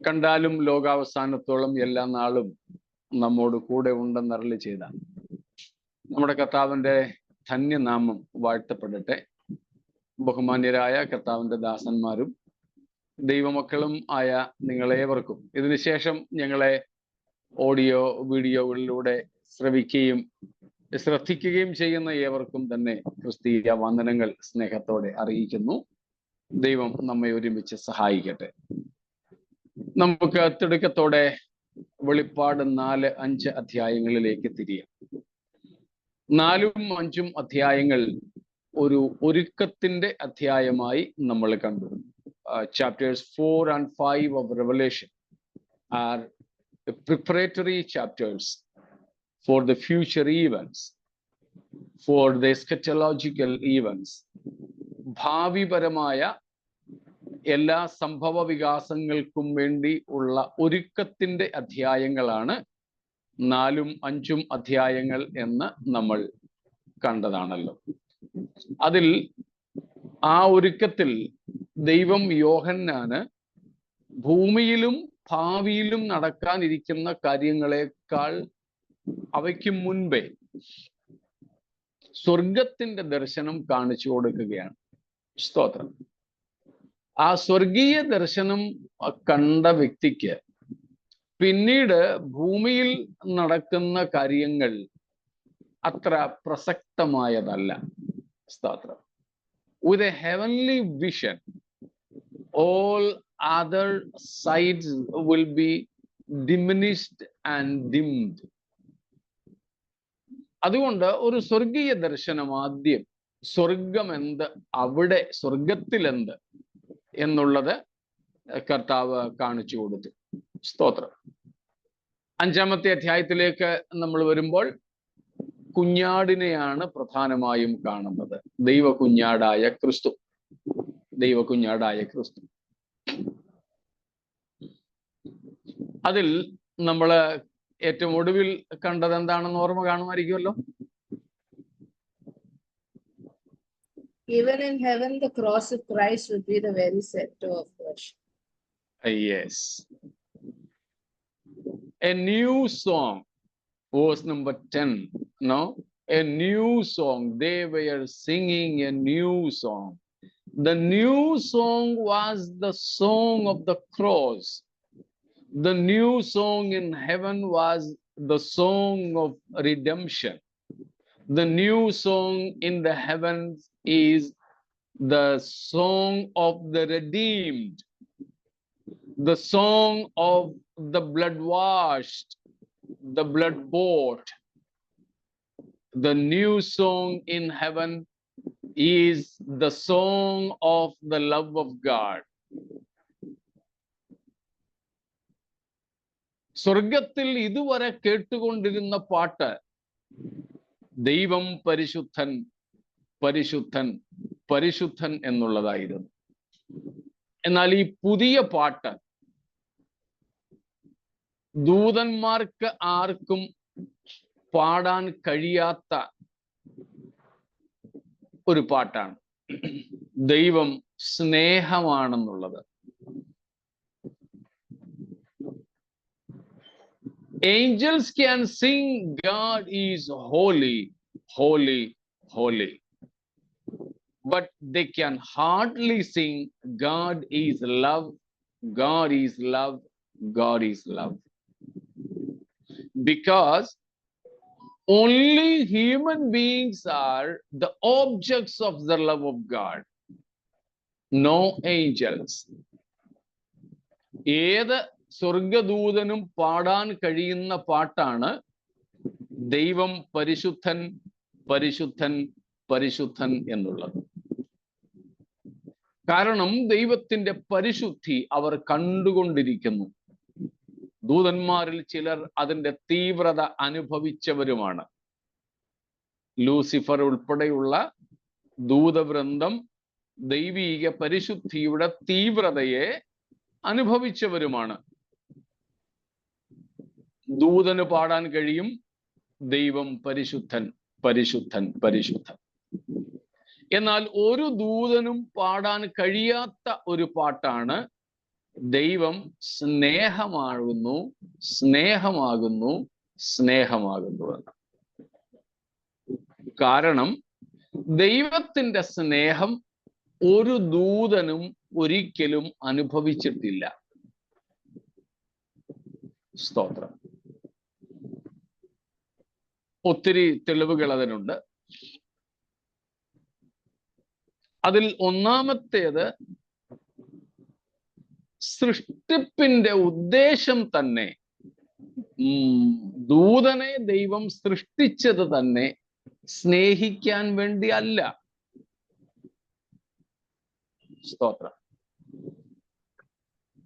കണ്ടാലും ലോകാവസാനത്തോളം എല്ലാ നാളും നമ്മോട് കൂടെ ഉണ്ടെന്നരുളി ചെയ്ത നമ്മുടെ കർത്താവിന്റെ ധന്യനാമം വാഴ്ത്തപ്പെടട്ടെ. ബഹുമാന്യരായ കർത്താവിന്റെ ദാസന്മാരും ദൈവമക്കളും ആയ നിങ്ങളേവർക്കും, ഇതിനുശേഷം ഞങ്ങളെ ഓഡിയോ വീഡിയോകളിലൂടെ ശ്രദ്ധിക്കുകയും ചെയ്യുന്ന ഏവർക്കും തന്നെ ക്രിസ്തീയ വന്ദനങ്ങൾ സ്നേഹത്തോടെ അറിയിക്കുന്നു. ദൈവം നമ്മെ ഒരുമിച്ച് സഹായിക്കട്ടെ. നമുക്ക് തിടുക്കത്തോടെ വെളിപ്പാട് 4-5 അധ്യായങ്ങളിലേക്ക് തിരിയാം. 4ഉം 5ഉം അധ്യായങ്ങൾ ഒരു ഒരുക്കത്തിന്റെ അധ്യായമായി നമ്മൾ കണ്ടു. Chapters 4 and 5 of Revelation are preparatory chapters for the future events, for the eschatological events. ഭാവിപരമായ എല്ലാ സംഭവ വികാസങ്ങൾക്കും വേണ്ടി ഉള്ള ഒരുക്കത്തിന്റെ അധ്യായങ്ങളാണ് 4ഉം 5ഉം അധ്യായങ്ങൾ എന്ന് നമ്മൾ കണ്ടതാണല്ലോ. അതിൽ ആ ഒരുക്കത്തിൽ ദൈവം യോഹന്നാന് ഭൂമിയിലും ഭാവിയിലും നടക്കാനിരിക്കുന്ന കാര്യങ്ങളെക്കാൾ അവയ്ക്ക് മുൻപേ സ്വർഗത്തിന്റെ ദർശനം കാണിച്ചു കൊടുക്കുകയാണ്. സ്തോത്രം. ആ സ്വർഗീയ ദർശനം കണ്ട വ്യക്തിക്ക് പിന്നീട് ഭൂമിയിൽ നടക്കുന്ന കാര്യങ്ങൾ അത്ര പ്രസക്തമായതല്ല. സ്തോത്രം. With a heavenly vision, all other sides will be diminished and dimmed. അതുകൊണ്ട് ഒരു സ്വർഗീയ ദർശനം ആദ്യം സ്വർഗം എന്ത്, അവിടെ സ്വർഗത്തിൽ എന്ത് എന്നുള്ളത് കർത്താവ് കാണിച്ചു കൊടുത്തു. സ്തോത്രം. 5ാമത്തെ അധ്യായത്തിലേക്ക് നമ്മൾ വരുമ്പോൾ കുഞ്ഞാടിനെയാണ് പ്രധാനമായും കാണുന്നത്. ദൈവകുഞ്ഞാടായ ക്രിസ്തു. അതിൽ നമ്മള് ഏറ്റവും ഒടുവിൽ കണ്ടത് എന്താണെന്ന് ഓർമ്മ കാണുമായിരിക്കുമല്ലോ. Even in heaven, the cross of Christ will be the very center of worship. Yes. A new song, verse number 10. No, a new song. They were singing a new song. The new song was the song of the cross. The new song in heaven was the song of redemption. The new song in the heavens is the song of the redeemed, the song of the blood washed, the blood bought. The new song in heaven is the song of the love of God. സ്വർഗത്തിൽ ഇതുവരെ കേട്ടുകൊണ്ടിരുന്ന പാട്ട് ദൈവം പരിശുദ്ധൻ പരിശുദ്ധൻ പരിശുദ്ധൻ എന്നുള്ളതായിരുന്നു. എന്നാൽ ഈ പുതിയ പാട്ട് ദൂതന്മാർക്ക് ആർക്കും പാടാൻ കഴിയാത്ത ഒരു പാട്ടാണ്. ദൈവം സ്നേഹമാണെന്നുള്ളത്. Angels can sing God is holy, holy, holy. But they can hardly sing God is love, God is love, God is love. Because only human beings are the objects of the love of God. No angels. ഏത് സ്വർഗദൂതനും പാടാൻ കഴിയുന്ന പാട്ടാണ് ദൈവം പരിശുദ്ധൻ പരിശുദ്ധൻ പരിശുദ്ധൻ എന്നുള്ളത്. കാരണം ദൈവത്തിന്റെ പരിശുദ്ധി അവർ കണ്ടുകൊണ്ടിരിക്കുന്നു. ദൂതന്മാരിൽ ചിലർ അതിന്റെ തീവ്രത അനുഭവിച്ചവരുമാണ്. ലൂസിഫർ ഉൾപ്പെടെയുള്ള ദൂതവൃന്ദം ദൈവീക പരിശുദ്ധിയുടെ തീവ്രതയെ അനുഭവിച്ചവരുമാണ്. ദൂതന് പാടാൻ കഴിയും ദൈവം പരിശുദ്ധൻ പരിശുദ്ധൻ പരിശുദ്ധൻ. എന്നാൽ ഒരു ദൂതനും പാടാൻ കഴിയാത്ത ഒരു പാട്ടാണ് ദൈവം സ്നേഹമാകുന്നു, സ്നേഹമാകുന്നു, സ്നേഹമാകുന്നു എന്ന്. കാരണം ദൈവത്തിന്റെ സ്നേഹം ഒരു ദൂതനും ഒരിക്കലും അനുഭവിച്ചിട്ടില്ല. സ്തോത്രം. ഒത്തിരി തെളിവുകൾ അതിനുണ്ട്. അതിൽ ഒന്നാമത്തേത്, സൃഷ്ടിപ്പിന്റെ ഉദ്ദേശം തന്നെ, ദൂതനെ ദൈവം സൃഷ്ടിച്ചത് തന്നെ സ്നേഹിക്കാൻ വേണ്ടി അല്ല. സ്തോത്രം.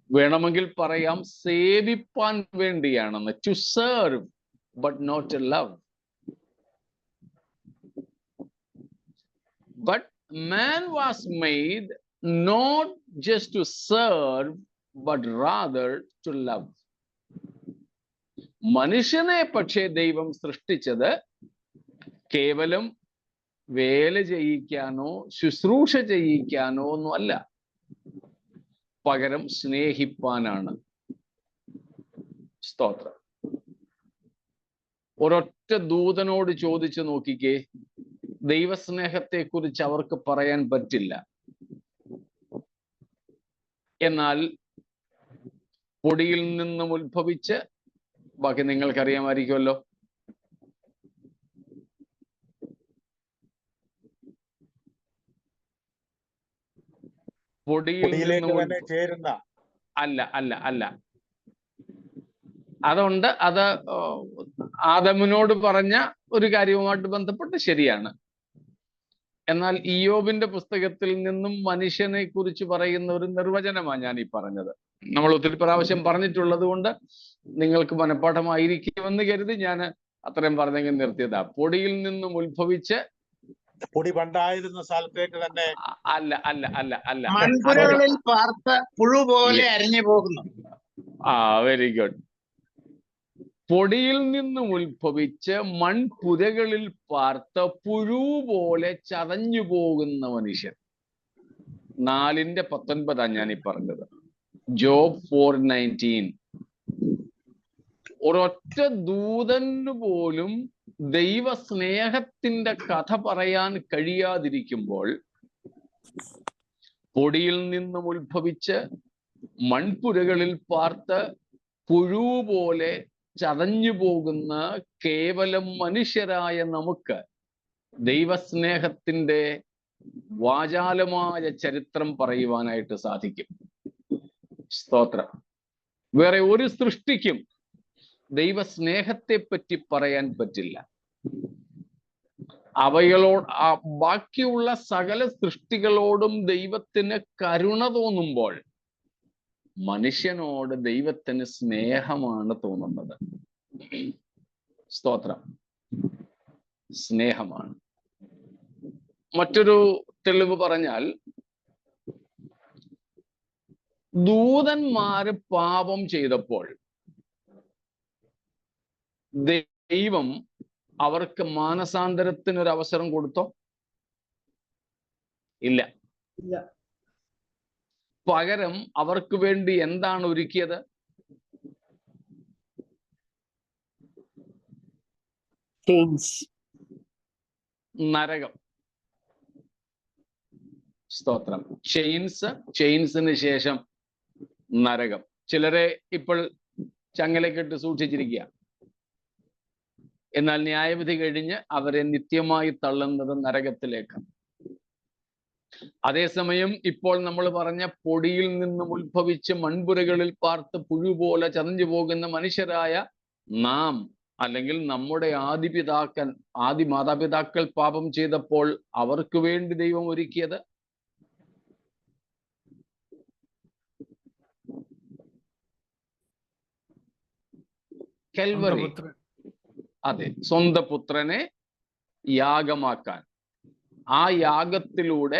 വേണമെങ്കിൽ പറയാം സേവിപ്പാൻ വേണ്ടിയാണെന്ന്. To serve but not to love. But man was made not just to serve, but rather to love. മനുഷ്യനെ പക്ഷേ ദൈവം സൃഷ്ടിച്ചത് കേവലം വേല ചെയ്യിക്കാനോ ശുശ്രൂഷ ചെയ്യിക്കാനോ ഒന്നും അല്ല, പകരം സ്നേഹിപ്പാനാണ്. സ്തോത്രം. ഒരൊറ്റ ദൂതനോട് ചോദിച്ചു നോക്കിക്കേ, ദൈവസ്നേഹത്തെ കുറിച്ച് അവർക്ക് പറയാൻ പറ്റില്ല. എന്നാൽ പൊടിയിൽ നിന്നും ഉത്ഭവിച്ച്, ബാക്കി നിങ്ങൾക്കറിയാമായിരിക്കുമല്ലോ, പൊടിയിൽ നിന്നും ചേരുന്ന അല്ല അല്ല അല്ല അതുകൊണ്ട് അത് ആദമിനോട് പറഞ്ഞ ഒരു കാര്യവുമായിട്ട് ബന്ധപ്പെട്ട് ശരിയാണ്. എന്നാൽ ഇയ്യോബിന്റെ പുസ്തകത്തിൽ നിന്നും മനുഷ്യനെ കുറിച്ച് പറയുന്ന ഒരു നിർവചനമാണ് ഞാൻ ഈ പറഞ്ഞത്. നമ്മൾ ഒത്തിരി പ്രാവശ്യം പറഞ്ഞിട്ടുള്ളത് കൊണ്ട് നിങ്ങൾക്ക് മനഃപ്പാഠമായിരിക്കുമെന്ന് കരുതി ഞാൻ അത്രയും പറഞ്ഞെങ്കിൽ നിർത്തിയതാ. പൊടിയിൽ നിന്നും ഉത്ഭവിച്ച്, പൊടി പണ്ടായിരുന്ന സ്ഥലത്തേക്ക് തന്നെ അല്ല അല്ല അല്ല അല്ല മൺപുരകളിൽ പാർത്ത പുഴു പോലെ അരിഞ്ഞു പോകുന്നു. Very good. പൊടിയിൽ നിന്നും ഉത്ഭവിച്ച് മൺപുരകളിൽ പാർത്ത പുഴു പോലെ ചതഞ്ഞു പോകുന്ന മനുഷ്യൻ. 4:19 ഞാൻ ഈ പറഞ്ഞത്. ജോബ് 4:19. ഒരൊറ്റ ദൂതന് പോലും ദൈവസ്നേഹത്തിന്റെ കഥ പറയാൻ കഴിയാതിരിക്കുമ്പോൾ, പൊടിയിൽ നിന്നും ഉത്ഭവിച്ച് മൺപുരകളിൽ പാർത്ത് പുഴു പോലെ ചതഞ്ഞു പോകുന്ന കേവലം മനുഷ്യരായ നമുക്ക് ദൈവസ്നേഹത്തിന്റെ വാചാലമായ ചരിത്രം പറയുവാനായിട്ട് സാധിക്കും. സ്തോത്രം. വേറെ ഒരു സൃഷ്ടിക്കും ദൈവസ്നേഹത്തെ പറ്റി പറയാൻ പറ്റില്ല. ബാക്കിയുള്ള സകല സൃഷ്ടികളോടും ദൈവത്തിന് കരുണ തോന്നുമ്പോൾ, മനുഷ്യനോട് ദൈവത്തിന് സ്നേഹമാണ് തോന്നുന്നത്. സ്തോത്രം. സ്നേഹമാണ്. മറ്റൊരു തെളിവ് പറഞ്ഞാൽ, ദൂതന്മാര് പാപം ചെയ്തപ്പോൾ ദൈവം അവർക്ക് മാനസാന്തരത്തിനൊരു അവസരം കൊടുത്തോ? ഇല്ല. പകരം അവർക്ക് വേണ്ടി എന്താണ് ഒരുക്കിയത്? നരകം. സ്തോത്രം. ചെയിൻസിന് ശേഷം നരകം. ചിലരെ ഇപ്പോൾ ചങ്ങലക്കെട്ട് സൂക്ഷിച്ചിരിക്കുക. എന്നാൽ ന്യായവിധി കഴിഞ്ഞ് അവരെ നിത്യമായി തള്ളുന്നത് നരകത്തിലേക്ക്. അതേസമയം ഇപ്പോൾ നമ്മൾ പറഞ്ഞ പൊടിയിൽ നിന്നും ഉത്ഭവിച്ച് മൺപുരകളിൽ പാർത്ത് പുഴു പോലെ ചതഞ്ഞു പോകുന്ന മനുഷ്യരായ നാം, അല്ലെങ്കിൽ നമ്മുടെ ആദി മാതാപിതാക്കൾ പാപം ചെയ്തപ്പോൾ അവർക്ക് വേണ്ടി ദൈവം ഒരുക്കിയത് കൽവറി. അതെ, സ്വന്തം പുത്രനെ യാഗമാക്കാൻ, ആ യാഗത്തിലൂടെ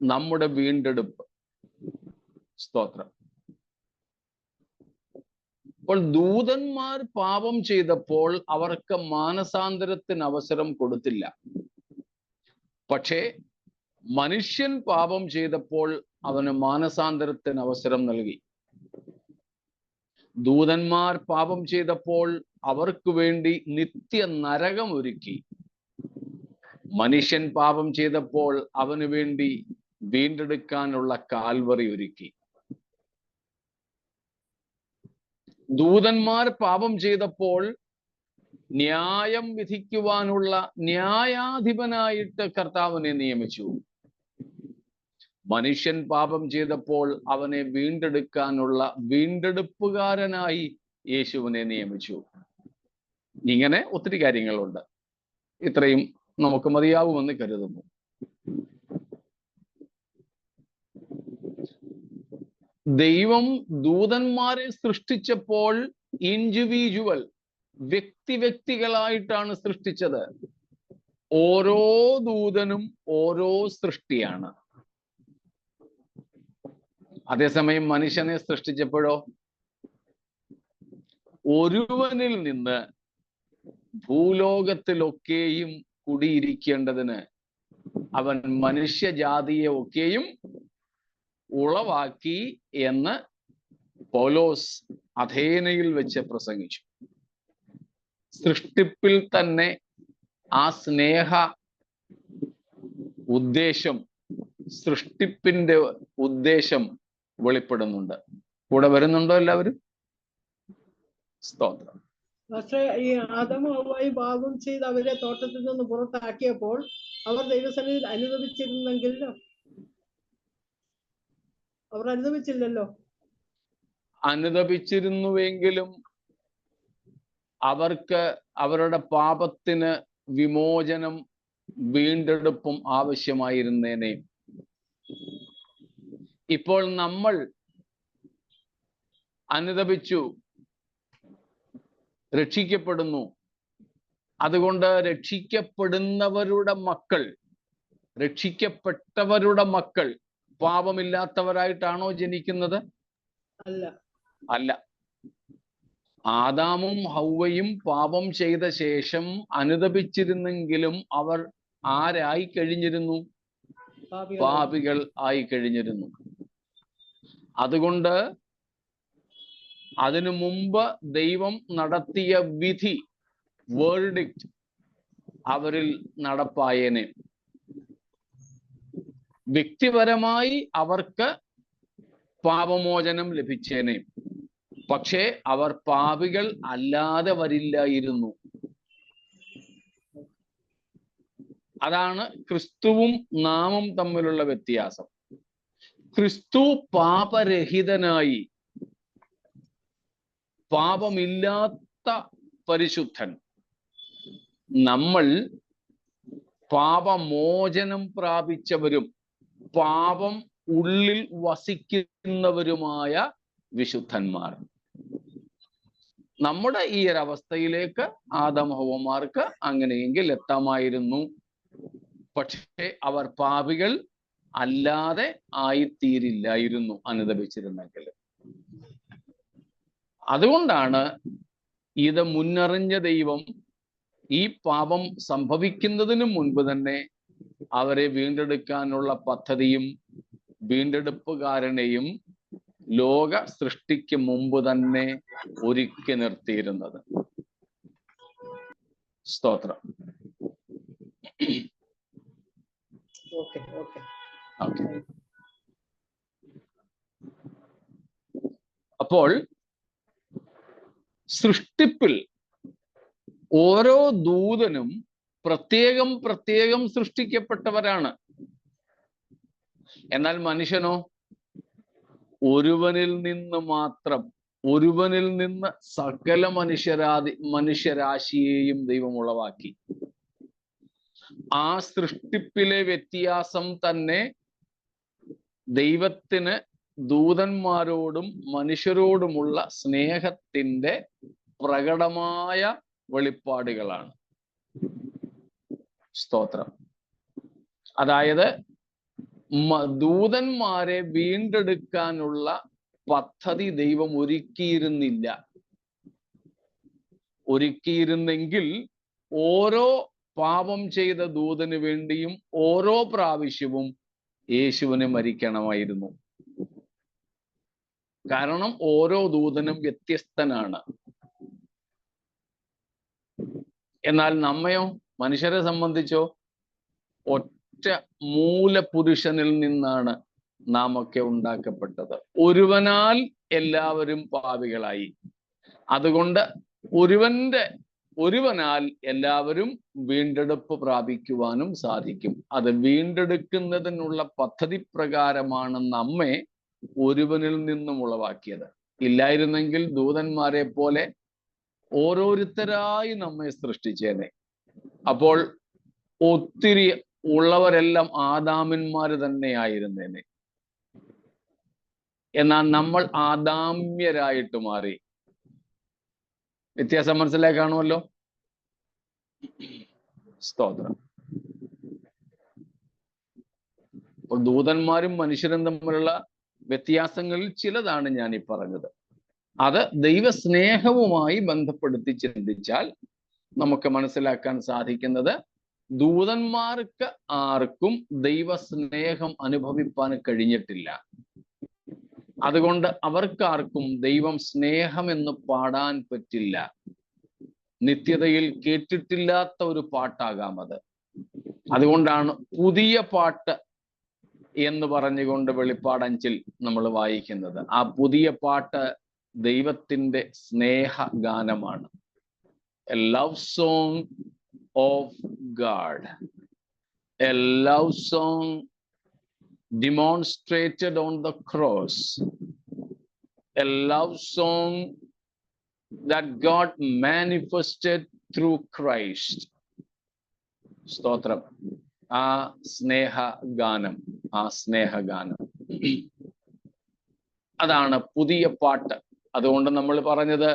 നമ്മുടെ വീണ്ടെടുപ്പ്. സ്തോത്രം. അപ്പോൾ ദൂതന്മാർ പാപം ചെയ്തപ്പോൾ അവർക്ക് മാനസാന്തരത്തിന് അവസരം കൊടുത്തില്ല. പക്ഷേ മനുഷ്യൻ പാപം ചെയ്തപ്പോൾ അവന് മാനസാന്തരത്തിന് അവസരം നൽകി. ദൂതന്മാർ പാപം ചെയ്തപ്പോൾ അവർക്ക് വേണ്ടി നിത്യ നരകം ഒരുക്കി. മനുഷ്യൻ പാപം ചെയ്തപ്പോൾ അവന് വേണ്ടി വീണ്ടെടുക്കാനുള്ള കാൽവറി ഒരുക്കി. ദൂതന്മാർ പാപം ചെയ്തപ്പോൾ ന്യായം വിധിക്കുവാനുള്ള ന്യായാധിപനായിട്ട് കർത്താവിനെ നിയമിച്ചു. മനുഷ്യൻ പാപം ചെയ്തപ്പോൾ അവനെ വീണ്ടെടുക്കാനുള്ള വീണ്ടെടുപ്പുകാരനായി യേശുവിനെ നിയമിച്ചു. ഇങ്ങനെ ഒത്തിരി കാര്യങ്ങളുണ്ട്. ഇത്രയും നമുക്ക് മതിയാവുമെന്ന് കരുതുന്നു. ദൈവം ദൂതന്മാരെ സൃഷ്ടിച്ചപ്പോൾ ഇൻഡിവിജ്വൽ വ്യക്തികളായിട്ടാണ് സൃഷ്ടിച്ചത്. ഓരോ ദൂതനും ഓരോ സൃഷ്ടിയാണ്. അതേസമയം മനുഷ്യനെ സൃഷ്ടിച്ചപ്പോഴോ ഒരുവനിൽ നിന്ന് ഭൂലോകത്തിലൊക്കെയും കുടിയിരിക്കേണ്ടതിന് അവൻ മനുഷ്യജാതിയെ ഒക്കെയും ഉളവാക്കി എന്ന് പൗലോസ് അഥേനയിൽ വെച്ച് പ്രസംഗിച്ചു. സൃഷ്ടിപ്പിൽ തന്നെ ആ സ്നേഹ ഉദ്ദേശം, സൃഷ്ടിപ്പിന്റെ ഉദ്ദേശം വെളിപ്പെടുന്നുണ്ട്. കൂടെ വരുന്നുണ്ടോ എല്ലാവരും? സ്തോത്രം. പക്ഷേ ഈ ആദമും ഹവ്വായും പാപം ചെയ്ത് അവരെ തോട്ടത്തിൽ നിന്ന് പുറത്താക്കിയപ്പോൾ അവർ ദൈവസന്നിധിയിൽ അനുദപിച്ചിരുന്നെങ്കിലോ? അവർ അനുദപിച്ചില്ലല്ലോ. അനുദപിച്ചിരുന്നുവെങ്കിലും അവർക്ക് അവരുടെ പാപത്തിന് വിമോചനം, വീണ്ടെടുപ്പും ആവശ്യമായിരുന്നേനെ. ഇപ്പോൾ നമ്മൾ അനുദപിച്ചു, രക്ഷിക്കപ്പെടുന്നു. അതുകൊണ്ട് രക്ഷിക്കപ്പെടുന്നവരുടെ മക്കൾ, രക്ഷിക്കപ്പെട്ടവരുടെ മക്കൾ പാപമില്ലാത്തവരായിട്ടാണോ ജനിക്കുന്നത്? അല്ല. ആദാമും ഹൗവയും പാപം ചെയ്ത ശേഷം അനുദപിച്ചിരുന്നെങ്കിലും അവർ ആരായി കഴിഞ്ഞിരുന്നു? പാപികൾ ആയി കഴിഞ്ഞിരുന്നു. അതുകൊണ്ട് അതിനു മുമ്പ് ദൈവം നടത്തിയ വിധി, വേർഡിക്റ്റ്, അവരിൽ നടപ്പായേനെ. വ്യക്തിപരമായി അവർക്ക് പാപമോചനം ലഭിച്ചേനെ. പക്ഷേ അവർ പാപികൾ അല്ലാതെ വരില്ലായിരുന്നു. അതാണ് ക്രിസ്തുവും നാമും തമ്മിലുള്ള വ്യത്യാസം. ക്രിസ്തു പാപരഹിതനായി, പാപമില്ലാത്ത പരിശുദ്ധൻ. നമ്മൾ പാപമോചനം പ്രാപിച്ചവരും പാപം ഉള്ളിൽ വസിക്കുന്നവരുമായ വിശുദ്ധന്മാർ. നമ്മുടെ ഈ ഒരവസ്ഥയിലേക്ക് ആദം ഹവ്വമാർക്ക് അങ്ങനെയെങ്കിൽ എത്താമായിരുന്നു. പക്ഷേ അവർ പാപികൾ അല്ലാതെ ആയിത്തീരില്ലായിരുന്നു അനുദപിച്ചിരുന്നെങ്കിൽ. അതുകൊണ്ടാണ് ഇത് മുന്നറിഞ്ഞ ദൈവം ഈ പാപം സംഭവിക്കുന്നതിന് മുൻപ് തന്നെ അവരെ വീണ്ടെടുക്കാനുള്ള പദ്ധതിയും വീണ്ടെടുപ്പുകാരനെയും ലോക സൃഷ്ടിക്ക് മുമ്പ് തന്നെ ഒരുക്കി നിർത്തിയിരുന്നത്. സ്തോത്രം. അപ്പോൾ സൃഷ്ടിപ്പിൽ ഓരോ ദൂതനും പ്രത്യേകം സൃഷ്ടിക്കപ്പെട്ടവരാണ്. എന്നാൽ മനുഷ്യനോ ഒരുവനിൽ നിന്ന് മാത്രം, ഒരുവനിൽ നിന്ന് സകല മനുഷ്യരാശിയെയും ദൈവം ഉളവാക്കി. ആ സൃഷ്ടിപ്പിലെ വ്യത്യാസം തന്നെ ദൈവത്തിന് ദൂതന്മാരോടും മനുഷ്യരോടുമുള്ള സ്നേഹത്തിന്റെ പ്രകടമായ വെളിപ്പാടുകളാണ്. സ്തോത്രം. അതായത് ദൂതന്മാരെ വീണ്ടെടുക്കാനുള്ള പദ്ധതി ദൈവം ഒരുക്കിയിരുന്നില്ല. ഒരുക്കിയിരുന്നെങ്കിൽ ഓരോ പാപം ചെയ്ത ദൂതന് വേണ്ടിയും ഓരോ പ്രാവശ്യവും യേശുവിന് മരിക്കണമായിരുന്നു. കാരണം ഓരോ ദൂതനും വ്യത്യസ്തനാണ്. എന്നാൽ നമ്മയോ, മനുഷ്യരെ സംബന്ധിച്ചോ, ഒറ്റ മൂലപുരുഷനിൽ നിന്നാണ് നാം ഒക്കെ ഉണ്ടാക്കപ്പെട്ടത്. ഒരുവനാൽ എല്ലാവരും പാപികളായി. അതുകൊണ്ട് ഒരുവനാൽ എല്ലാവരും വീണ്ടെടുപ്പ് പ്രാപിക്കുവാനും സാധിക്കും. അത് വീണ്ടെടുക്കുന്നതിനുള്ള പദ്ധതി പ്രകാരമാണ് നമ്മെ ഒരുവനിൽ നിന്നും ഉളവാക്കിയത്. ഇല്ലായിരുന്നെങ്കിൽ ദൂതന്മാരെ പോലെ ഓരോരുത്തരായി നമ്മെ സൃഷ്ടിച്ചേനെ. അപ്പോൾ ഒത്തിരി ഉള്ളവരെല്ലാം ആദാമന്മാര് തന്നെയായിരുന്നേനെ. എന്നാൽ നമ്മൾ ആദാമ്യരായിട്ട് മാറി. വ്യത്യാസം മനസ്സിലായി കാണുമല്ലോ. സ്തോത്രം. അപ്പോൾ ദൂതന്മാരും മനുഷ്യരും തമ്മിലുള്ള വ്യത്യാസങ്ങളിൽ ചിലതാണ് ഞാൻ ഈ പറഞ്ഞത്. അത് ദൈവസ്നേഹവുമായി ബന്ധപ്പെടുത്തി ചിന്തിച്ചാൽ നമുക്ക് മനസ്സിലാക്കാൻ സാധിക്കുന്നത്, ദൂതന്മാർക്ക് ആർക്കും ദൈവസ്നേഹം അനുഭവിപ്പാൻ കഴിഞ്ഞിട്ടില്ല. അതുകൊണ്ട് അവർക്കാർക്കും ദൈവം സ്നേഹം എന്ന് പാടാൻ പറ്റില്ല. നിത്യതയിൽ കേട്ടിട്ടില്ലാത്ത ഒരു പാട്ടാകാം അത്. അതുകൊണ്ടാണ് പുതിയ പാട്ട് എന്ന് പറഞ്ഞുകൊണ്ട് വെളിപ്പാട് 5 നമ്മൾ വായിക്കുന്നത്. ആ പുതിയ പാട്ട് ദൈവത്തിന്റെ സ്നേഹഗാനമാണ്. A love song of God, a love song demonstrated on the cross, a love song that God manifested through Christ. സ്തോത്രം. ആ സ്നേഹഗാനം, അതാണ് പുതിയ പാട്ട്. അതുകൊണ്ട് നമ്മൾ പറഞ്ഞത്,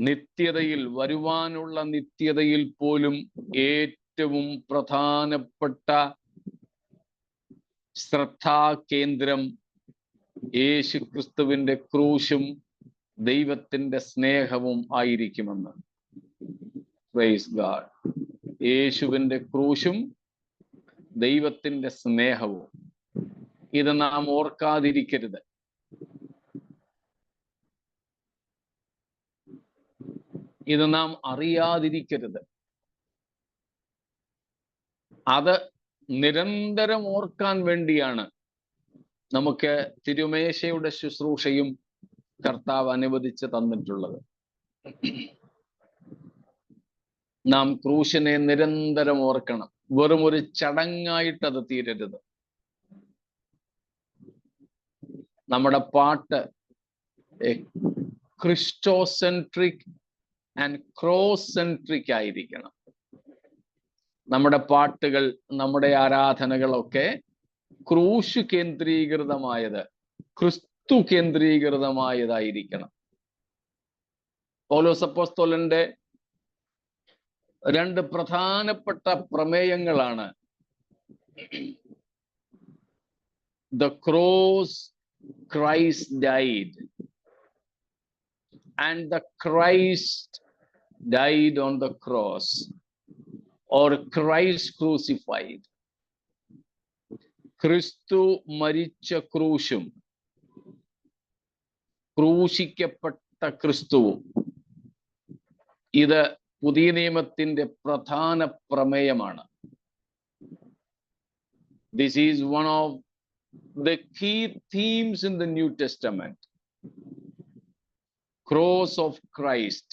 നിത്യതയിൽ, വരുവാനുള്ള നിത്യതയിൽ പോലും ഏറ്റവും പ്രധാനപ്പെട്ട ശ്രദ്ധാകേന്ദ്രം യേശുക്രിസ്തുവിന്റെ ക്രൂശും ദൈവത്തിന്റെ സ്നേഹവും ആയിരിക്കുമെന്ന്. Praise God. യേശുവിന്റെ ക്രൂശും ദൈവത്തിന്റെ സ്നേഹവും, ഇത് നാം ഓർക്കാതിരിക്കരുത്. ഇത് നാം അറിയാതിരിക്കരുത്. അത് നിരന്തരം ഓർക്കാൻ വേണ്ടിയാണ് നമുക്ക് തിരുമേശയുടെ ശുശ്രൂഷയും കർത്താവ് അനുവദിച്ച് തന്നിട്ടുള്ളത്. നാം ക്രൂശിനെ നിരന്തരം ഓർക്കണം. വെറും ഒരു ചടങ്ങായിട്ട് അത് തീരരുത്. നമ്മുടെ പാട്ട് ക്രിസ്റ്റോസെൻട്രിക് ആൻഡ് ക്രോസ് സെൻട്രിക് ആയിരിക്കണം. നമ്മുടെ പാട്ടുകൾ, നമ്മുടെ ആരാധനകളൊക്കെ ക്രൂശ് കേന്ദ്രീകൃതമായത്, ക്രിസ്തു കേന്ദ്രീകൃതമായതായിരിക്കണം. പൗലോസ് അപ്പോസ്തലന്റെ 2 പ്രധാനപ്പെട്ട പ്രമേയങ്ങളാണ് the cross Christ died and the Christ died on the cross, or Christ crucified. ക്രിസ്തു മരിച്ച ക്രൂശും ക്രൂശിക്കപ്പെട്ട ക്രിസ്തുവും, ഇത് പുതിയ നിയമത്തിന്റെ പ്രധാന പ്രമേയമാണ്. This is one of the key themes in the New Testament. Cross of Christ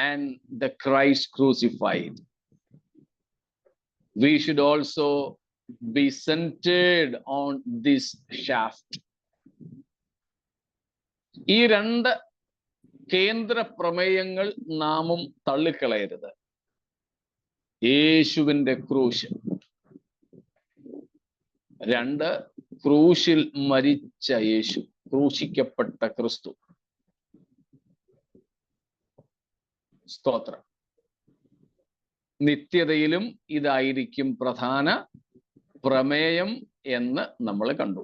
and the Christ crucified. We should also be centered on this shaft. ഈ 2 കേന്ദ്ര പ്രമേയങ്ങൾ നാമും തള്ളിക്കളയരുത്. യേശുവിന്റെ ക്രൂശ്, 2 ക്രൂശിൽ മരിച്ച യേശു, ക്രൂശിക്കപ്പെട്ട ക്രിസ്തു. സ്തോത്രം. നിത്യതയിലും ഇതായിരിക്കും പ്രധാന പ്രമേയം എന്ന് നമ്മൾ കണ്ടു.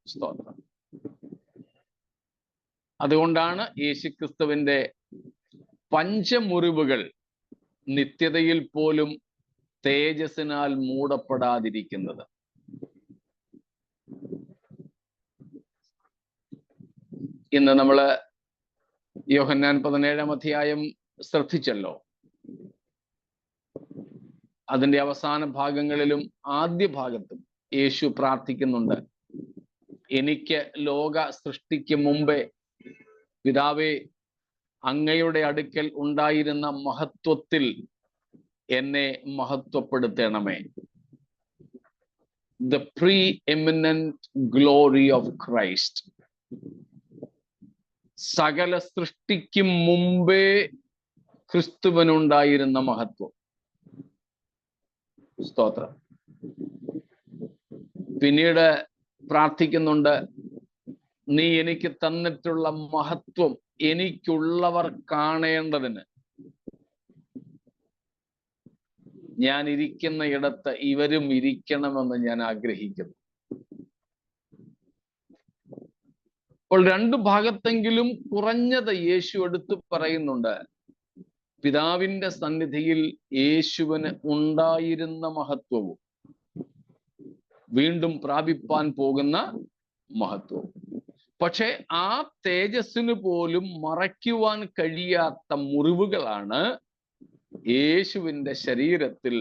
സ്തോത്രം. അതുകൊണ്ടാണ് യേശുക്രിസ്തുവിന്റെ പഞ്ചമുറിവുകൾ നിത്യതയിൽ പോലും തേജസ്സിനാൽ മൂടപ്പെടാതിരിക്കുന്നത്. ഇന്ന് നമ്മള് യോഹന്നാൻ 17-ാം അധ്യായം ശ്രദ്ധിച്ചല്ലോ. അതിന്റെ അവസാന ഭാഗങ്ങളിലും ആദ്യ ഭാഗത്തും യേശു പ്രാർത്ഥിക്കുന്നുണ്ട്, എനിക്ക് ലോക സൃഷ്ടിക്ക് മുമ്പേ പിതാവേ അങ്ങയുടെ അടുക്കൽ ഉണ്ടായിരുന്ന മഹത്വത്തിൽ എന്നെ മഹത്വപ്പെടുത്തണമേ. The pre-eminent glory of Christ. സകല സൃഷ്ടിക്ക് മുമ്പേ ക്രിസ്തുവിനുണ്ടായിരുന്ന മഹത്വം. സ്തോത്രം. പിന്നീട് പ്രാർത്ഥിക്കുന്നുണ്ട്, നീ എനിക്ക് തന്നിട്ടുള്ള മഹത്വം എനിക്കുള്ളവർ കാണേണ്ടതിന് ഞാൻ ഇരിക്കുന്ന ഇടത്ത് ഇവരും ഇരിക്കണമെന്ന് ഞാൻ ആഗ്രഹിക്കുന്നു. അപ്പോൾ രണ്ടു ഭാഗത്തെങ്കിലും കുറഞ്ഞത് യേശു എടുത്തു പറയുന്നുണ്ട്, പിതാവിന്റെ സന്നിധിയിൽ യേശുവിന് ഉണ്ടായിരുന്ന മഹത്വവും വീണ്ടും പ്രാപിപ്പാൻ പോകുന്ന മഹത്വവും. പക്ഷെ ആ തേജസ്സിന് പോലും മറയ്ക്കുവാൻ കഴിയാത്ത മുറിവുകളാണ് യേശുവിന്റെ ശരീരത്തിൽ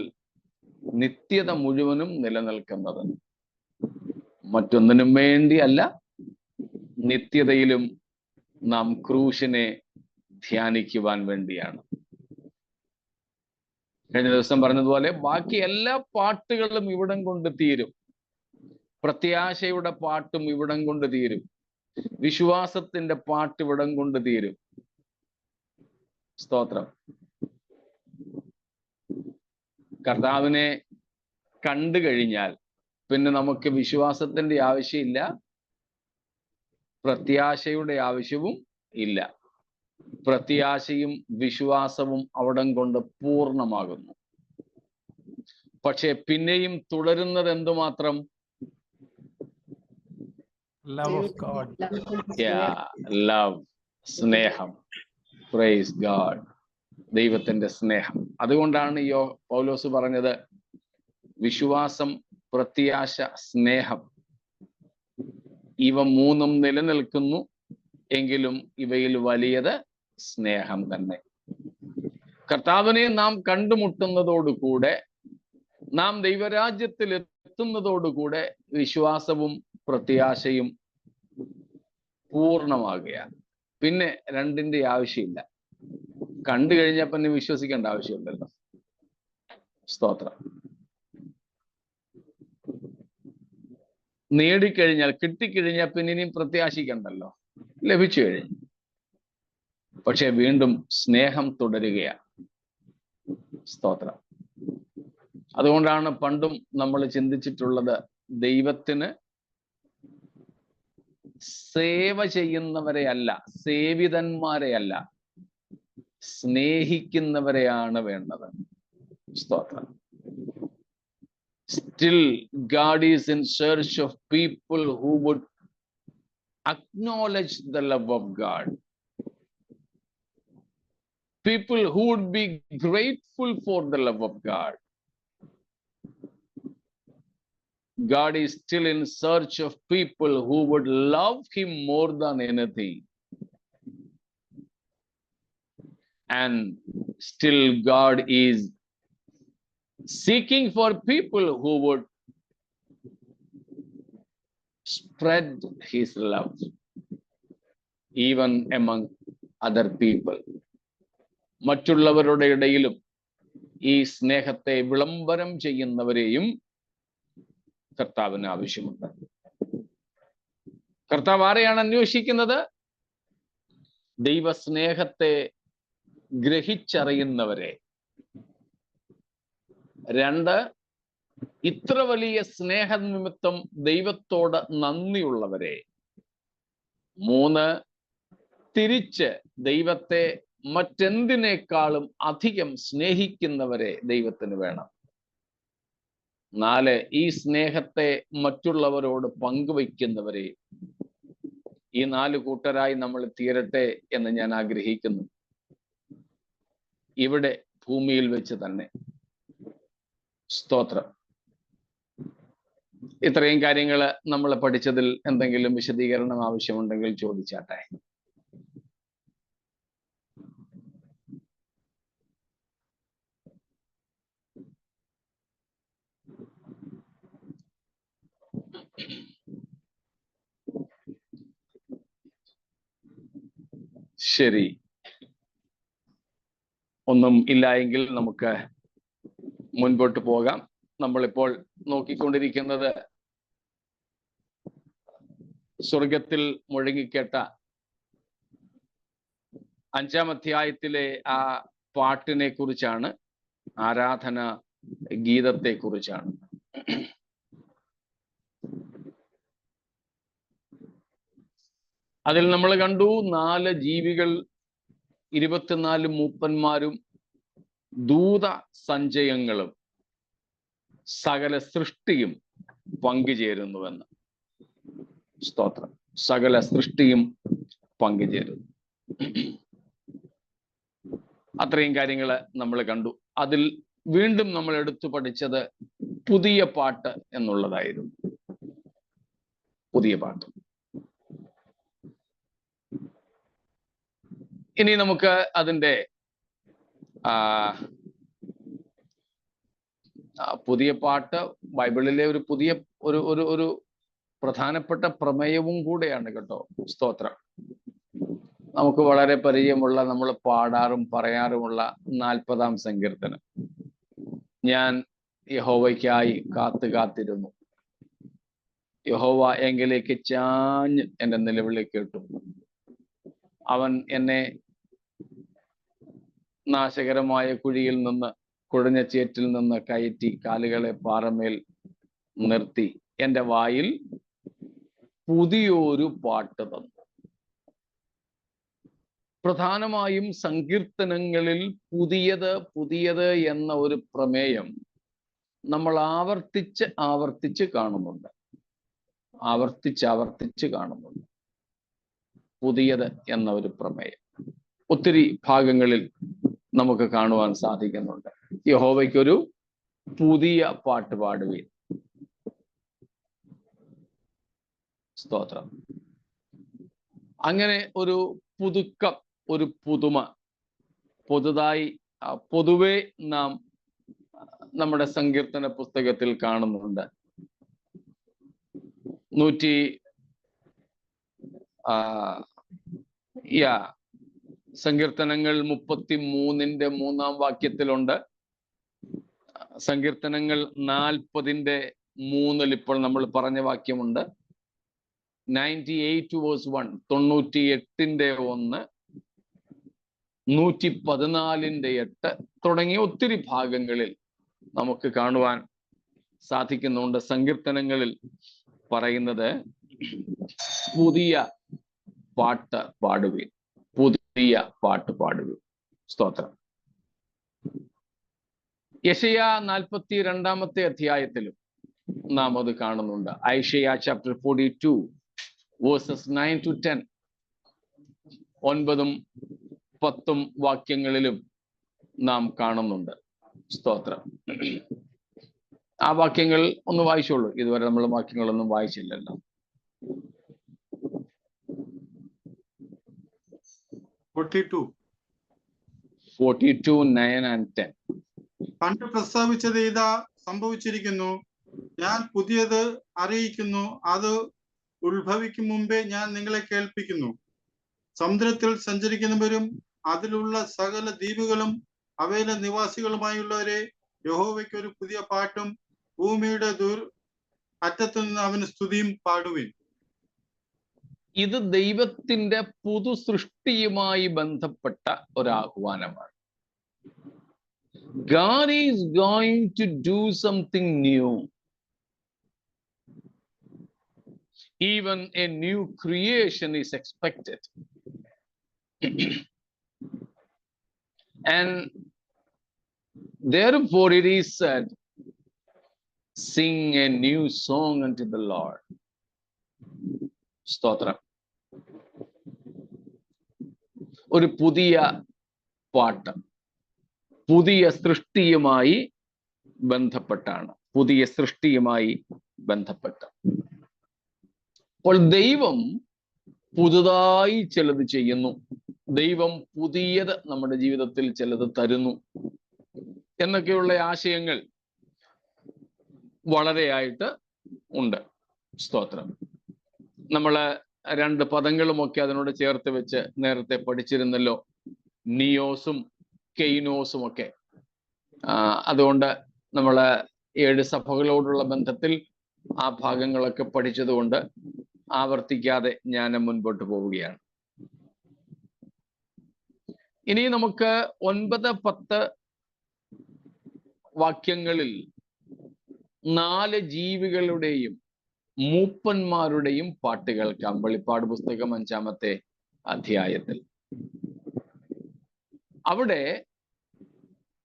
നിത്യത മുഴുവനും നിലനിൽക്കുന്നത്. മറ്റൊന്നിനും വേണ്ടിയല്ല, നിത്യതയിലും നാം ക്രൂശിനെ ധ്യാനിക്കുവാൻ വേണ്ടിയാണ്. കഴിഞ്ഞ ദിവസം പറഞ്ഞതുപോലെ ബാക്കി എല്ലാ പാട്ടുകളും ഇവിടം കൊണ്ട് തീരും. പ്രത്യാശയുടെ പാട്ടും ഇവിടം കൊണ്ട് തീരും. വിശ്വാസത്തിന്റെ പാട്ട് ഇവിടം കൊണ്ട് തീരും. സ്തോത്രം. കർത്താവിനെ കണ്ടു കഴിഞ്ഞാൽ പിന്നെ നമുക്ക് വിശ്വാസത്തിന്റെ ആവശ്യമില്ല, പ്രത്യാശയുടെ ആവശ്യവും ഇല്ല. പ്രത്യാശയും വിശ്വാസവും അവിടം കൊണ്ട് പൂർണ്ണമാകുന്നു. പക്ഷെ പിന്നെയും തുടരുന്നത് എന്തുമാത്രം? Love of God. ലവ്, സ്നേഹം. Praise God. ദൈവത്തിന്റെ സ്നേഹം. അതുകൊണ്ടാണ് പൗലോസ് പറഞ്ഞത്, വിശ്വാസം, പ്രത്യാശ, സ്നേഹം, ഇവ മൂന്നും നിലനിൽക്കുന്നു, എങ്കിലും ഇവയിൽ വലിയത് സ്നേഹം തന്നെ. കർത്താവിനെ നാം കണ്ടുമുട്ടുന്നതോടുകൂടെ, നാം ദൈവരാജ്യത്തിൽ എത്തുന്നതോടുകൂടെ വിശ്വാസവും പ്രത്യാശയും പൂർണ്ണമാകുകയാണ്. പിന്നെ രണ്ടിന്റെ ആവശ്യമില്ല. കണ്ടു കഴിഞ്ഞാൽ പിന്നെ വിശ്വസിക്കേണ്ട ആവശ്യമില്ലല്ലോ. സ്തോത്രം. നേടിക്കഴിഞ്ഞാൽ, കിട്ടിക്കഴിഞ്ഞാൽ പിന്നെ ഇനിയും പ്രത്യാശിക്കണ്ടല്ലോ, ലഭിച്ചു കഴിഞ്ഞു. പക്ഷെ വീണ്ടും സ്നേഹം തുടരുകയാണ്. സ്തോത്രം. അതുകൊണ്ടാണ് പണ്ടും നമ്മൾ ചിന്തിച്ചിട്ടുള്ളത്, ദൈവത്തിന് സേവ ചെയ്യുന്നവരെ അല്ല, സേവിതന്മാരെ അല്ല, സ്നേഹിക്കുന്നവരെയാണ് വേണ്ടത്. സ്തോത്രം. Still, God is in search of people who would acknowledge the love of God. People who would be grateful for the love of God. God is still in search of people who would love Him more than anything. And still God is seeking for people who would spread His love even among other people. മറ്റുള്ളവരുടെ ഇടയിലും ഈ സ്നേഹത്തെ വിളംബരം ചെയ്യുന്നവരെയും കർത്താവിന് ആവശ്യമുണ്ട്. കർത്താവ് ആരെയാണ് അന്വേഷിക്കുന്നത്? ദൈവസ്നേഹത്തെ ഗ്രഹിച്ചറിയുന്നവരെ. 2, ഇത്ര വലിയ സ്നേഹനിമിത്തം ദൈവത്തോട് നന്ദിയുള്ളവരെ. 3, തിരിച്ച് ദൈവത്തെ മറ്റെന്തിനേക്കാളും അധികം സ്നേഹിക്കുന്നവരെ ദൈവത്തിന് വേണം. 4, ഈ സ്നേഹത്തെ മറ്റുള്ളവരോട് പങ്കുവയ്ക്കുന്നവരെ. ഈ 4 കൂട്ടരായി നമ്മൾ തീരട്ടെ എന്ന് ഞാൻ ആഗ്രഹിക്കുന്നു. ഇവിടെ ഭൂമിയിൽ വെച്ച് തന്നെ. സ്തോത്രം. ഇത്രയും കാര്യങ്ങൾ നമ്മൾ പഠിച്ചതിൽ എന്തെങ്കിലും വിശദീകരണം ആവശ്യമുണ്ടെങ്കിൽ ചോദിച്ചാട്ടെ. ശരി, ഒന്നും ഇല്ല എങ്കിൽ നമുക്ക് മുൻപോട്ട് പോകാം. നമ്മളിപ്പോൾ നോക്കിക്കൊണ്ടിരിക്കുന്നത് സ്വർഗത്തിൽ മുഴങ്ങിക്കേട്ട 5-ാം അധ്യായത്തിലെ ആ പാട്ടിനെ കുറിച്ചാണ്, ആരാധന ഗീതത്തെ കുറിച്ചാണ്. അതിൽ നമ്മൾ കണ്ടു 4 ജീവികൾ, 24 മൂപ്പന്മാരും ദൂത സഞ്ചയങ്ങളും സകല സൃഷ്ടിയും പങ്കുചേരുന്നുവെന്ന്. സ്തോത്രം. സകല സൃഷ്ടിയും പങ്കുചേരുന്നു. അത്രയും കാര്യങ്ങൾ നമ്മൾ കണ്ടു. അതിൽ വീണ്ടും നമ്മൾ എടുത്തു പഠിച്ചത് പുതിയ പാട്ട് എന്നുള്ളതായിരുന്നു. പുതിയ പാട്ട്. ഇനി നമുക്ക് അതിൻ്റെ പുതിയ പാട്ട് ബൈബിളിലെ ഒരു പുതിയ ഒരു പ്രധാനപ്പെട്ട പ്രമേയവും കൂടെയാണ് കേട്ടോ. സ്തോത്രം. നമുക്ക് വളരെ പരിചയമുള്ള, നമ്മൾ പാടാറും പറയാറുമുള്ള 40-ാം സങ്കീർത്തനം. ഞാൻ യഹോവയ്ക്കായി കാത്തിരുന്നു. യഹോവ എങ്കിലേക്ക് ചാഞ്ഞ് എൻ്റെ നിലവിളി കേട്ടു. അവൻ എന്നെ നാശകരമായ കുഴിയിൽ നിന്ന്, കുഴഞ്ഞ ചേറ്റിൽ നിന്ന് കയറ്റി കാലുകളെ പാറമേൽ നിർത്തി എൻ്റെ വായിൽ പുതിയൊരു പാട്ട് തന്നു. പ്രധാനമായും സങ്കീർത്തനങ്ങളിൽ പുതിയത് എന്ന ഒരു പ്രമേയം നമ്മൾ ആവർത്തിച്ച് കാണുന്നുണ്ട്. ആവർത്തിച്ച് കാണുന്നുണ്ട് പുതിയത് എന്ന ഒരു പ്രമേയം. ഒത്തിരി ഭാഗങ്ങളിൽ നമുക്ക് കാണുവാൻ സാധിക്കുന്നുണ്ട്. യഹോവയ്ക്കൊരു പുതിയ പാട്ട് പാടുവീൻ. സ്തോത്രം. അങ്ങനെ ഒരു പുതുക്കം, ഒരു പുതുമ പുതുതായി പൊതുവെ നാം നമ്മുടെ സങ്കീർത്തന പുസ്തകത്തിൽ കാണുന്നുണ്ട്. സങ്കീർത്തനങ്ങൾ 33-ന്റെ 3-ാം വാക്യത്തിലുണ്ട്. സങ്കീർത്തനങ്ങൾ 40-ന്റെ 3-ൽ ഇപ്പോൾ നമ്മൾ പറഞ്ഞ വാക്യമുണ്ട്. 98 verse 1, 98-ന്റെ 1, 114-ന്റെ 8 തുടങ്ങിയ ഒത്തിരി ഭാഗങ്ങളിൽ നമുക്ക് കാണുവാൻ സാധിക്കുന്നുണ്ട്. സങ്കീർത്തനങ്ങളിൽ പറയുന്നത് പുതിയ പാട്ട് പാടുവീൻ, പുതിയ പാട്ട് പാടുവീൻ. സ്തോത്രം. യെശയ്യാ 42-ാമത്തെ അധ്യായത്തിലും നാം അത് കാണുന്നുണ്ട്. ഐശയ്യാ ചാപ്റ്റർ 42 verses 9 to 10, 9-ഉം 10-ഉം വാക്യങ്ങളിലും നാം കാണുന്നുണ്ട്. സ്തോത്രം. ആ വാക്യങ്ങൾ ഒന്ന് വായിച്ചോളൂ. ഇതുവരെ നമ്മൾ വാക്യങ്ങളൊന്നും വായിച്ചില്ലല്ലോ. 42, 9 and 10. പണ്ട് പ്രസ്താവിച്ചത് ഇതാ സംഭവിച്ചിരിക്കുന്നു, ഞാൻ പുതിയത് അറിയിക്കുന്നു, അത് ഉത്ഭവിക്കും മുമ്പേ ഞാൻ നിങ്ങളെ കേൾപ്പിക്കുന്നു. സമുദ്രത്തിൽ സഞ്ചരിക്കുന്നവരും അതിലുള്ള സകല ദ്വീപുകളും അവയിലെ നിവാസികളുമായുള്ളവരെ, യഹോവയ്ക്ക് ഒരു പുതിയ പാട്ടും ഭൂമിയുടെ അറ്റത്തു നിന്ന് അവന് സ്തുതിയും പാടുവിൻ. ഇത് ദൈവത്തിന്റെ പുതു സൃഷ്ടിയുമായി ബന്ധപ്പെട്ട ഒരു ആഹ്വാനമാണ്. God is going to do something new. Even a new creation is expected. And therefore it is said, sing a new song unto the Lord. സ്തോത്രം. ഒരു പുതിയ പാട്ട്, പുതിയ സൃഷ്ടിയുമായി ബന്ധപ്പെട്ടാണ്. പുതിയ സൃഷ്ടിയുമായി ബന്ധപ്പെട്ട്. അപ്പോൾ ദൈവം പുതുതായി ചിലത് ചെയ്യുന്നു, ദൈവം പുതിയത് നമ്മുടെ ജീവിതത്തിൽ ചിലത് തരുന്നു എന്നൊക്കെയുള്ള ആശയങ്ങൾ വളരെയായിട്ട് ഉണ്ട്. സ്തോത്രം. നമ്മള് 2 പദങ്ങളുമൊക്കെ അതിനോട് ചേർത്ത് വെച്ച് നേരത്തെ പഠിച്ചിരുന്നല്ലോ, നിയോസും കെയ്നോസും ഒക്കെ. അതുകൊണ്ട് നമ്മള് 7 സഭകളോടുള്ള ബന്ധത്തിൽ ആ ഭാഗങ്ങളൊക്കെ പഠിച്ചതുകൊണ്ട് ആവർത്തിക്കാതെ ഞാൻ മുൻപോട്ട് പോവുകയാണ്. ഇനി നമുക്ക് 9, 10 വാക്യങ്ങളിൽ 4 ജീവികളുടെയും മൂപ്പന്മാരുടെയും പാട്ട് കേൾക്കാം. വെളിപ്പാട് പുസ്തകം 5-ാമത്തെ അധ്യായത്തിൽ. അവിടെ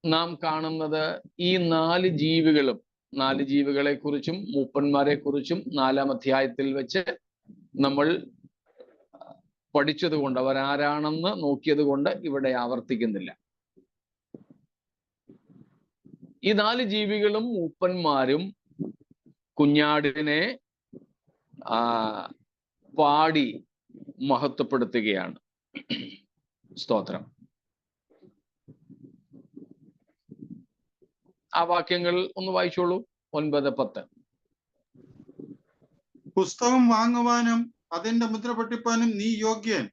നാം കാണുന്നത് ഈ 4 ജീവികളും, 4 ജീവികളെ കുറിച്ചും മൂപ്പന്മാരെ കുറിച്ചും 4-ാം അധ്യായത്തിൽ വെച്ച് നമ്മൾ പഠിച്ചത് കൊണ്ട്, അവരാരാണെന്ന് നോക്കിയത് കൊണ്ട് ഇവിടെ ആവർത്തിക്കുന്നില്ല. ഈ 4 ജീവികളും മൂപ്പന്മാരും കുഞ്ഞാടിനെ പാടി മഹത്വപ്പെടുത്തുകയാണ്. സ്തോത്രം. ആ വാക്യങ്ങൾ ഒന്ന് വായിച്ചോളൂ. 9, 10. പുസ്തകം വാങ്ങുവാനും അതിന്റെ മുദ്ര പൊട്ടിപ്പാനും നീ യോഗ്യൻ.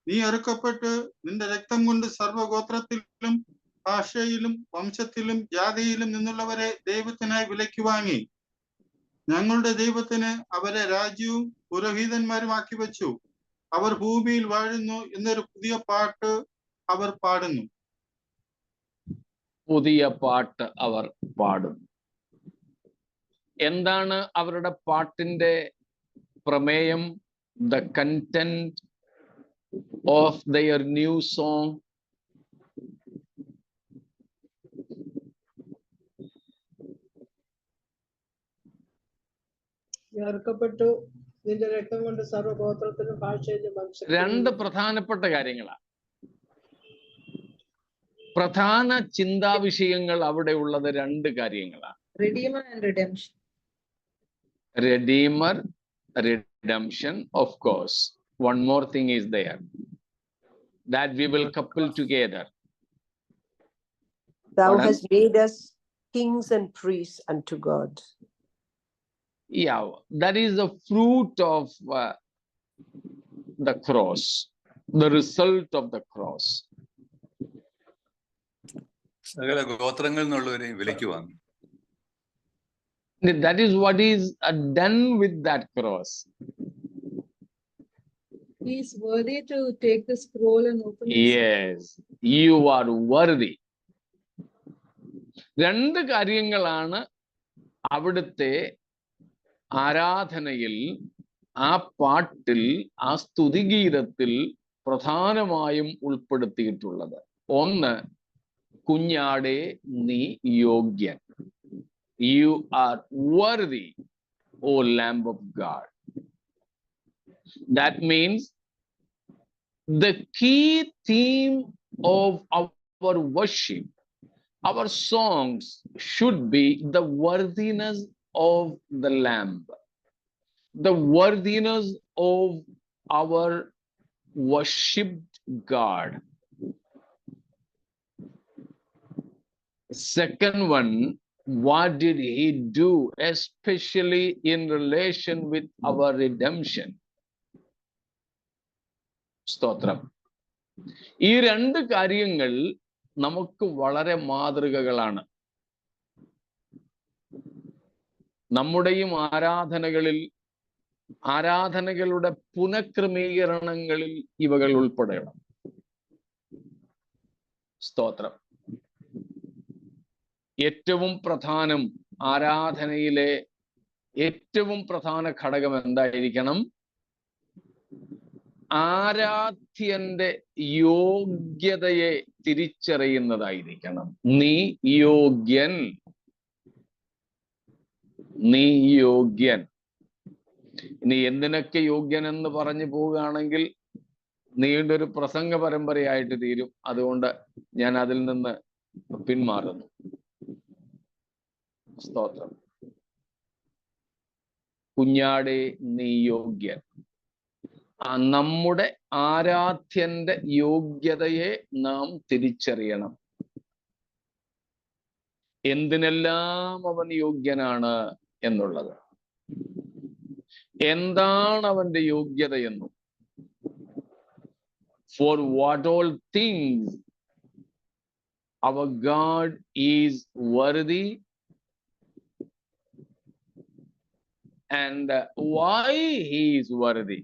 നീ അറുക്കപ്പെട്ട് നിന്റെ രക്തം കൊണ്ട് സർവ്വഗോത്രത്തിലും ഭാഷയിലും വംശത്തിലും ജാതിയിലും നിന്നുള്ളവരെ ദൈവത്തിനായി വിലയ്ക്ക് വാങ്ങി. ഞങ്ങളുടെ ദൈവത്തിന് അവരെ രാജ്യവും പുരോഹിതന്മാരുമാക്കി വെച്ചു. അവർ ഭൂമിയിൽ വാഴുന്നു എന്നൊരു പുതിയ പാട്ട് അവർ പാടുന്നു. പുതിയ പാട്ട് അവർ പാടുന്നു. എന്താണ് അവരുടെ പാട്ടിന്റെ പ്രമേയം? The content of their new song. അറുക്കപ്പെട്ടു നിന്റെ രക്തം കൊണ്ട് സർവ്വഗോത്രത്തിലും ഭാഷയിലും വംശത്തിലും. 2 പ്രധാനപ്പെട്ട കാര്യങ്ങളാണ്. പ്രധാന ചിന്താ വിഷയങ്ങൾ അവിടെ ഉള്ളത് 2 കാര്യങ്ങളാണ്. Redeemer and redemption. Redeemer, redemption, of course. One more thing is there that we will couple together. Thou Pardon? hast made us kings and priests unto God. Yeah, that is the fruit of the cross, the result of the cross. സകല ഗോത്രങ്ങളിൽ നിന്നുള്ളവരെയും വിലയ്ക്ക് വാങ്ങി. That is what is done with that cross. He is worthy to take the scroll and open it. Yes, you are worthy. 2 കാര്യങ്ങളാണ് അവിടുത്തെ ആരാധനയിൽ, ആ പാട്ടിൽ, ആ സ്തുതിഗീതത്തിൽ പ്രധാനമായും ഉൾപ്പെടുത്തിയിട്ടുള്ളത്. ഒന്ന്, കുഞ്ഞാടേ നീ യോഗ്യൻ. You are worthy, O Lamb of God. That means the key theme of our worship, our songs should be the worthiness of the Lamb, the worthiness of our worshipped God. Second one, what did he do, especially in relation with our redemption? സ്തോത്രം. ഈ 2 കാര്യങ്ങൾ നമുക്ക് വളരെ മാതൃകകളാണ്. നമ്മുടെയും ആരാധനകളുടെ പുനഃക്രമീകരണങ്ങളിൽ ഇവകൾ ഉൾപ്പെടണം. സ്തോത്രം. ഏറ്റവും പ്രധാനം, ആരാധനയിലെ ഏറ്റവും പ്രധാന ഘടകം എന്തായിരിക്കണം? ആരാധ്യന്റെ യോഗ്യതയെ തിരിച്ചറിയുന്നതായിരിക്കണം. നീ യോഗ്യൻ, നീ യോഗ്യൻ. ഇനി എന്തിനൊക്കെ യോഗ്യൻ എന്ന് പറഞ്ഞു പോവുകയാണെങ്കിൽ നീണ്ടൊരു പ്രസംഗ പരമ്പരയായിട്ട് തീരും. അതുകൊണ്ട് ഞാൻ അതിൽ നിന്ന് പിന്മാറുന്നു. സ്തോത്രം. കുഞ്ഞാടേ നീ യോഗ്യൻ. നമ്മുടെ ആരാധ്യന്റെ യോഗ്യതയെ നാം തിരിച്ചറിയണം. എന്തിനെല്ലാം അവൻ യോഗ്യനാണ് എന്നുള്ളത്. എന്താണ് അവന്റെ യോഗ്യതയെന്നും, for what all things our God is worthy, and why he is worthy,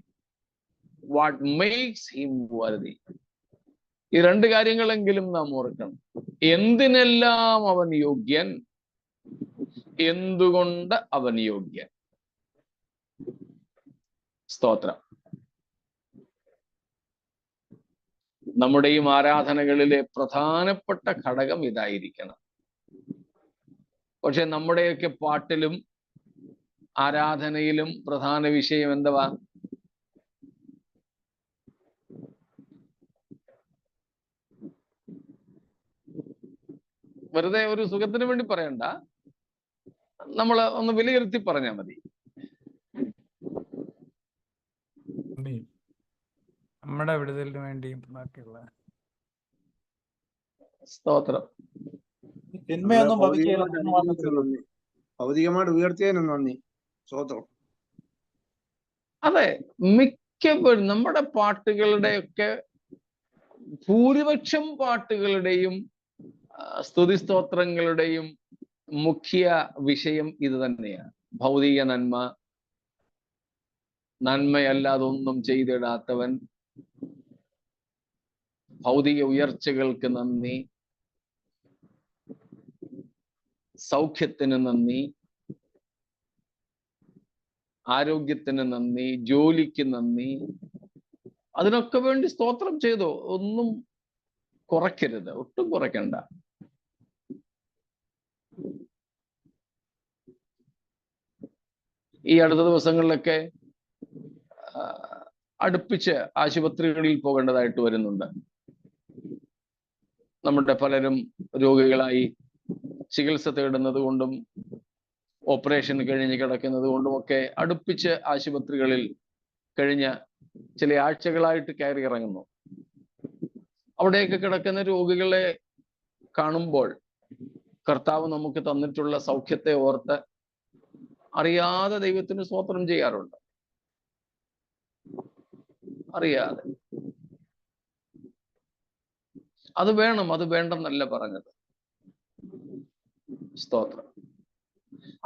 what makes him worthy. ഈ രണ്ട് കാര്യങ്ങളെങ്കിലും നാം ഓർക്കണം. എന്തിനെല്ലാം അവൻ യോഗ്യൻ, എന്തുകൊണ്ട് അവൻ യോഗ്യൻ. സ്തോത്രം. നമ്മുടെയും ആരാധനകളിലെ പ്രധാനപ്പെട്ട ഘടകം ഇതായിരിക്കണം. പക്ഷെ നമ്മുടെയൊക്കെ പാട്ടിലും ആരാധനയിലും പ്രധാന വിഷയം എന്തുവാ? വെറുതെ ഒരു സുഖത്തിന് വേണ്ടി പറയണ്ട, നമ്മൾ ഒന്ന് വിലയിരുത്തി പറഞ്ഞാൽ മതി. നമ്മുടെ വിടുതലിന് വേണ്ടിയും ബാക്കിയുള്ള സ്തോത്രം. തിന്മയൊന്നും ഭൗതികമായിട്ട് ഉയർത്തിയതിനും നന്ദി. സ്തോത്രം. അതെ, മിക്കപ്പോഴും നമ്മുടെ പാട്ടുകളുടെയൊക്കെ ഭൂരിപക്ഷം പാട്ടുകളുടെയും സ്തുതി സ്തോത്രങ്ങളുടെയും മുഖ്യ വിഷയം ഇത് തന്നെയാണ്. ഭൗതിക നന്മ, നന്മയല്ലാതൊന്നും ചെയ്തിടാത്തവൻ, ഭൗതിക ഉയർച്ചകൾക്ക് നന്ദി, സൗഖ്യത്തിന് നന്ദി, ആരോഗ്യത്തിന് നന്ദി, ജോലിക്ക് നന്ദി. അതിനൊക്കെ വേണ്ടി സ്തോത്രം ചെയ്തോ, ഒന്നും കുറയ്ക്കരുത്, ഒട്ടും കുറയ്ക്കണ്ട. ഈ അടുത്ത ദിവസങ്ങളിലൊക്കെ അടുപ്പിച്ച് ആശുപത്രികളിൽ പോകേണ്ടതായിട്ട് വരുന്നുണ്ട്. നമ്മുടെ പലരും രോഗികളായി ചികിത്സ തേടുന്നത് കൊണ്ടും ഓപ്പറേഷൻ കഴിഞ്ഞ് കിടക്കുന്നത് കൊണ്ടുമൊക്കെ അടുപ്പിച്ച് ആശുപത്രികളിൽ കഴിഞ്ഞ ചില ആഴ്ചകളായിട്ട് കയറി ഇറങ്ങുന്നു. അവിടെയൊക്കെ കിടക്കുന്ന രോഗികളെ കാണുമ്പോൾ കർത്താവ് നമുക്ക് തന്നിട്ടുള്ള സൗഖ്യത്തെ ഓർത്ത് അറിയാതെ ദൈവത്തിന് സ്തോത്രം ചെയ്യാറുണ്ട്. അറിയാതെ. അത് വേണം, അത് വേണ്ടെന്നല്ല പറഞ്ഞത്. സ്തോത്രം.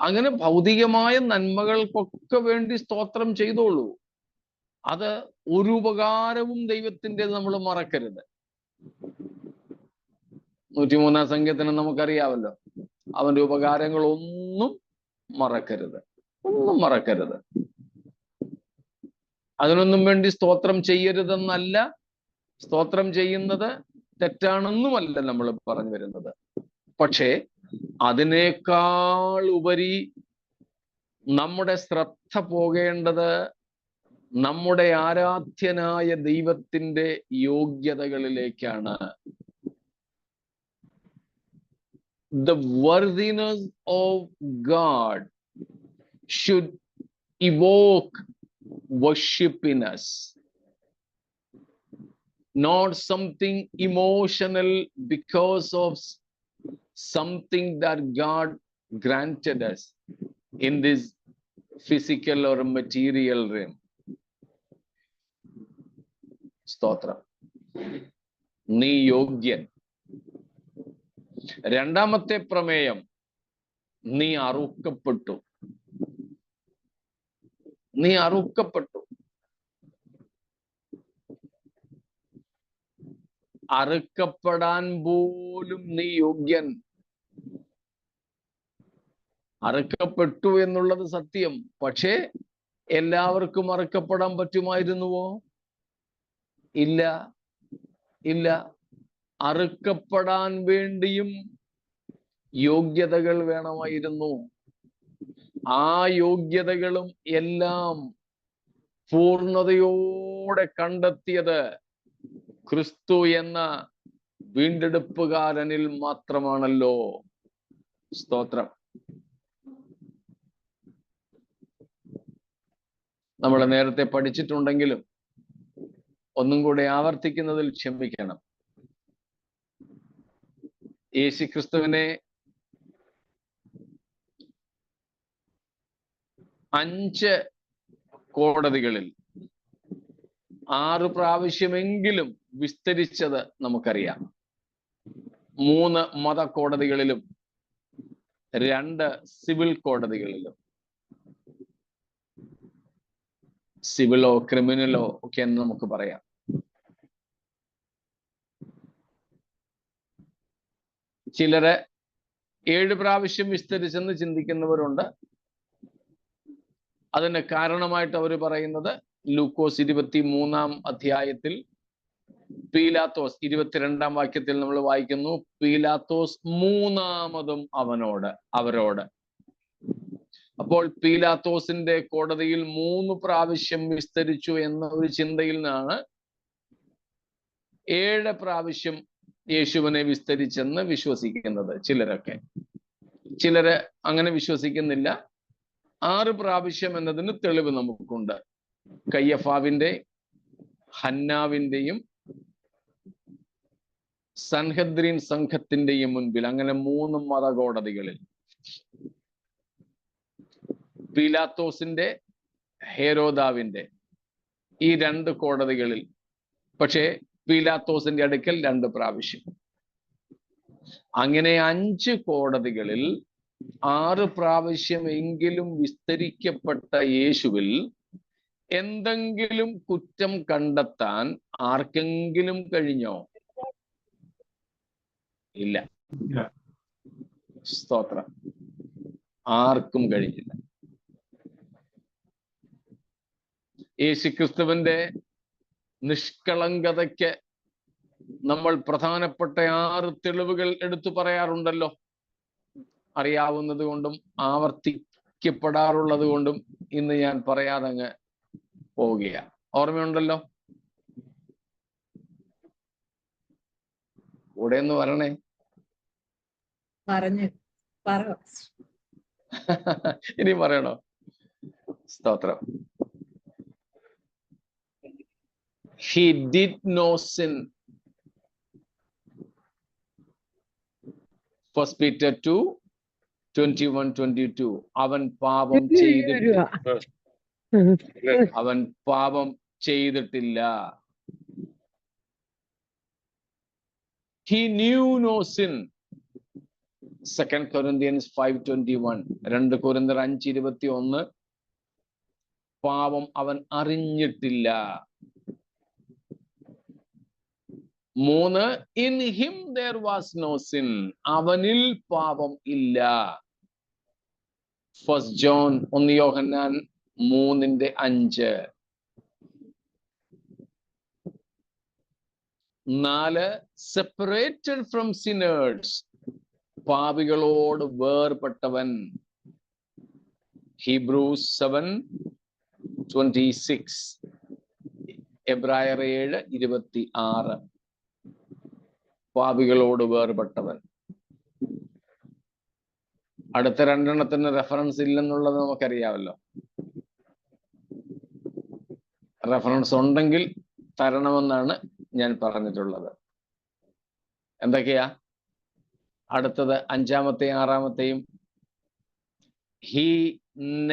അങ്ങനെ ഭൗതികമായ നന്മകൾക്കൊക്കെ വേണ്ടി സ്തോത്രം ചെയ്തോളൂ. അത് ഒരു ഉപകാരവും ദൈവത്തിന്റെ നമ്മൾ മറക്കരുത്. 103 സംഖ്യത്തിന് നമുക്കറിയാമല്ലോ, അവന്റെ ഉപകാരങ്ങളൊന്നും മറക്കരുത്, ഒന്നും മറക്കരുത്. അതിനൊന്നും വേണ്ടി സ്തോത്രം ചെയ്യരുതെന്നല്ല, സ്തോത്രം ചെയ്യുന്നത് തെറ്റാണെന്നുമല്ല നമ്മൾ പറഞ്ഞു വരുന്നത്. പക്ഷേ അതിനേക്കാൾ ഉപരി നമ്മുടെ ശ്രദ്ധ പോകേണ്ടത് നമ്മുടെ ആരാധ്യനായ ദൈവത്തിന്റെ യോഗ്യതകളിലേക്കാണ്. The worthiness of God should evoke worship in us, not something emotional because of something that God granted us in this physical or material realm. സ്തോത്രം. നീ യോഗ്യൻ. രണ്ടാമത്തെ പ്രമേയം, നീ അറുക്കപ്പെട്ടു. നീ അറുക്കപ്പെട്ടു. അറുക്കപ്പെടാൻ പോലും നീ യോഗ്യൻ. അറുക്കപ്പെട്ടു എന്നുള്ളത് സത്യം. പക്ഷേ എല്ലാവർക്കും അറുക്കപ്പെടാൻ പറ്റുമായിരുന്നുവോ? ഇല്ല, ഇല്ല. അറുക്കപ്പെടാൻ വേണ്ടിയും യോഗ്യതകൾ വേണമായിരുന്നു. ആ യോഗ്യതകളും എല്ലാം പൂർണ്ണതയോടെ കണ്ടെത്തിയത് ക്രിസ്തു എന്ന വീണ്ടെടുപ്പുകാരനിൽ മാത്രമാണല്ലോ. സ്തോത്രം. നമ്മൾ നേരത്തെ പഠിച്ചിട്ടുണ്ടെങ്കിലും ഒന്നും കൂടെ ആവർത്തിക്കുന്നതിൽ ക്ഷമിക്കണം. യേശുക്രിസ്തുവിനെ 5 കോടതികളിൽ 6 പ്രാവശ്യമെങ്കിലും വിസ്തരിച്ചത് നമുക്കറിയാം. 3 മതകോടതികളിലും 2 സിവിൽ കോടതികളിലും. സിവിലോ ക്രിമിനലോ ഒക്കെ എന്ന് നമുക്ക് പറയാം. ചിലര് 7 പ്രാവശ്യം വിസ്തരിച്ചെന്ന് ചിന്തിക്കുന്നവരുണ്ട്. അതിന് കാരണമായിട്ട് അവർ പറയുന്നത് ലൂക്കോസ് 23-ാം അധ്യായത്തിൽ പീലാത്തോസ് 22-ാം വാക്യത്തിൽ നമ്മൾ വായിക്കുന്നു, പീലാത്തോസ് 3ാമതും അവരോട്. അപ്പോൾ പീലാത്തോസിന്റെ കോടതിയിൽ 3 പ്രാവശ്യം വിസ്തരിച്ചു എന്ന ഒരു ചിന്തയിൽ നിന്നാണ് 7 പ്രാവശ്യം യേശുവിനെ വിസ്തരിച്ചെന്ന് വിശ്വസിക്കുന്നത് ചിലരൊക്കെ. ചിലര് അങ്ങനെ വിശ്വസിക്കുന്നില്ല. 6 പ്രാവശ്യം എന്നതിന് തെളിവ് നമുക്കുണ്ട്. കയ്യഫാവിന്റെ, ഹന്നാവിന്റെയും സൻഹദ്രീൻ സംഘത്തിന്റെയും മുൻപിൽ, അങ്ങനെ 3 മതകോടതികളിൽ. പീലാത്തോസിന്റെ, ഹേരോദാവിന്റെ ഈ 2 കോടതികളിൽ. പക്ഷേ പീലാത്തോസിന്റെ അടുക്കൽ 2 പ്രാവശ്യം. അങ്ങനെ 5 കോടതികളിൽ 6 പ്രാവശ്യം എങ്കിലും വിസ്തരിക്കപ്പെട്ട യേശുവിൽ എന്തെങ്കിലും കുറ്റം കണ്ടെത്താൻ ആർക്കെങ്കിലും കഴിഞ്ഞോ? ഇല്ല. സ്തോത്രം. ആർക്കും കഴിഞ്ഞില്ല. യേശുക്രിസ്തുവിന്റെ നിഷ്കളങ്കതയ്ക്ക് നമ്മൾ പ്രധാനപ്പെട്ട 6 തെളിവുകൾ എടുത്തു പറയാറുണ്ടല്ലോ. അറിയാവുന്നത് കൊണ്ടും ആവർത്തിക്കപ്പെടാറുള്ളത് കൊണ്ടും ഇന്ന് ഞാൻ പറയാതെ അങ്ങ് പോവുകയാണ്. ഓർമ്മയുണ്ടല്ലോ? കൂടെ ഒന്ന് വരണേ. ഇനി പറയണോ? സ്തോത്രം. He did no sin. 1 Peter 2:21-22. അവൻ പാപം ചെയ്തിട്ടില്ല. He knew no sin. 2 Corinthians 5:21. 2 Corinthians 5:21. പാപം അവൻ അറിഞ്ഞിട്ടില്ല. 3, in him there was no sin. അവനിൽ പാപം ഇല്ല. 1 John 1 Yohannan 3:5. 4, separated from sinners. പാപികളോട് വേർപെട്ടവൻ. Hebrews 7:26. എബ്രായർ 7:26. പാപികളോട് വേർപെട്ടവൻ. അടുത്ത 2 എണ്ണത്തിന് റെഫറൻസ് ഇല്ലെന്നുള്ളത് നമുക്കറിയാമല്ലോ. റെഫറൻസ് ഉണ്ടെങ്കിൽ തരണമെന്നാണ് ഞാൻ പറഞ്ഞിട്ടുള്ളത്. എന്തൊക്കെയാ? അടുത്തത് 5-ാമത്തെയും 6-ാമത്തെയും. He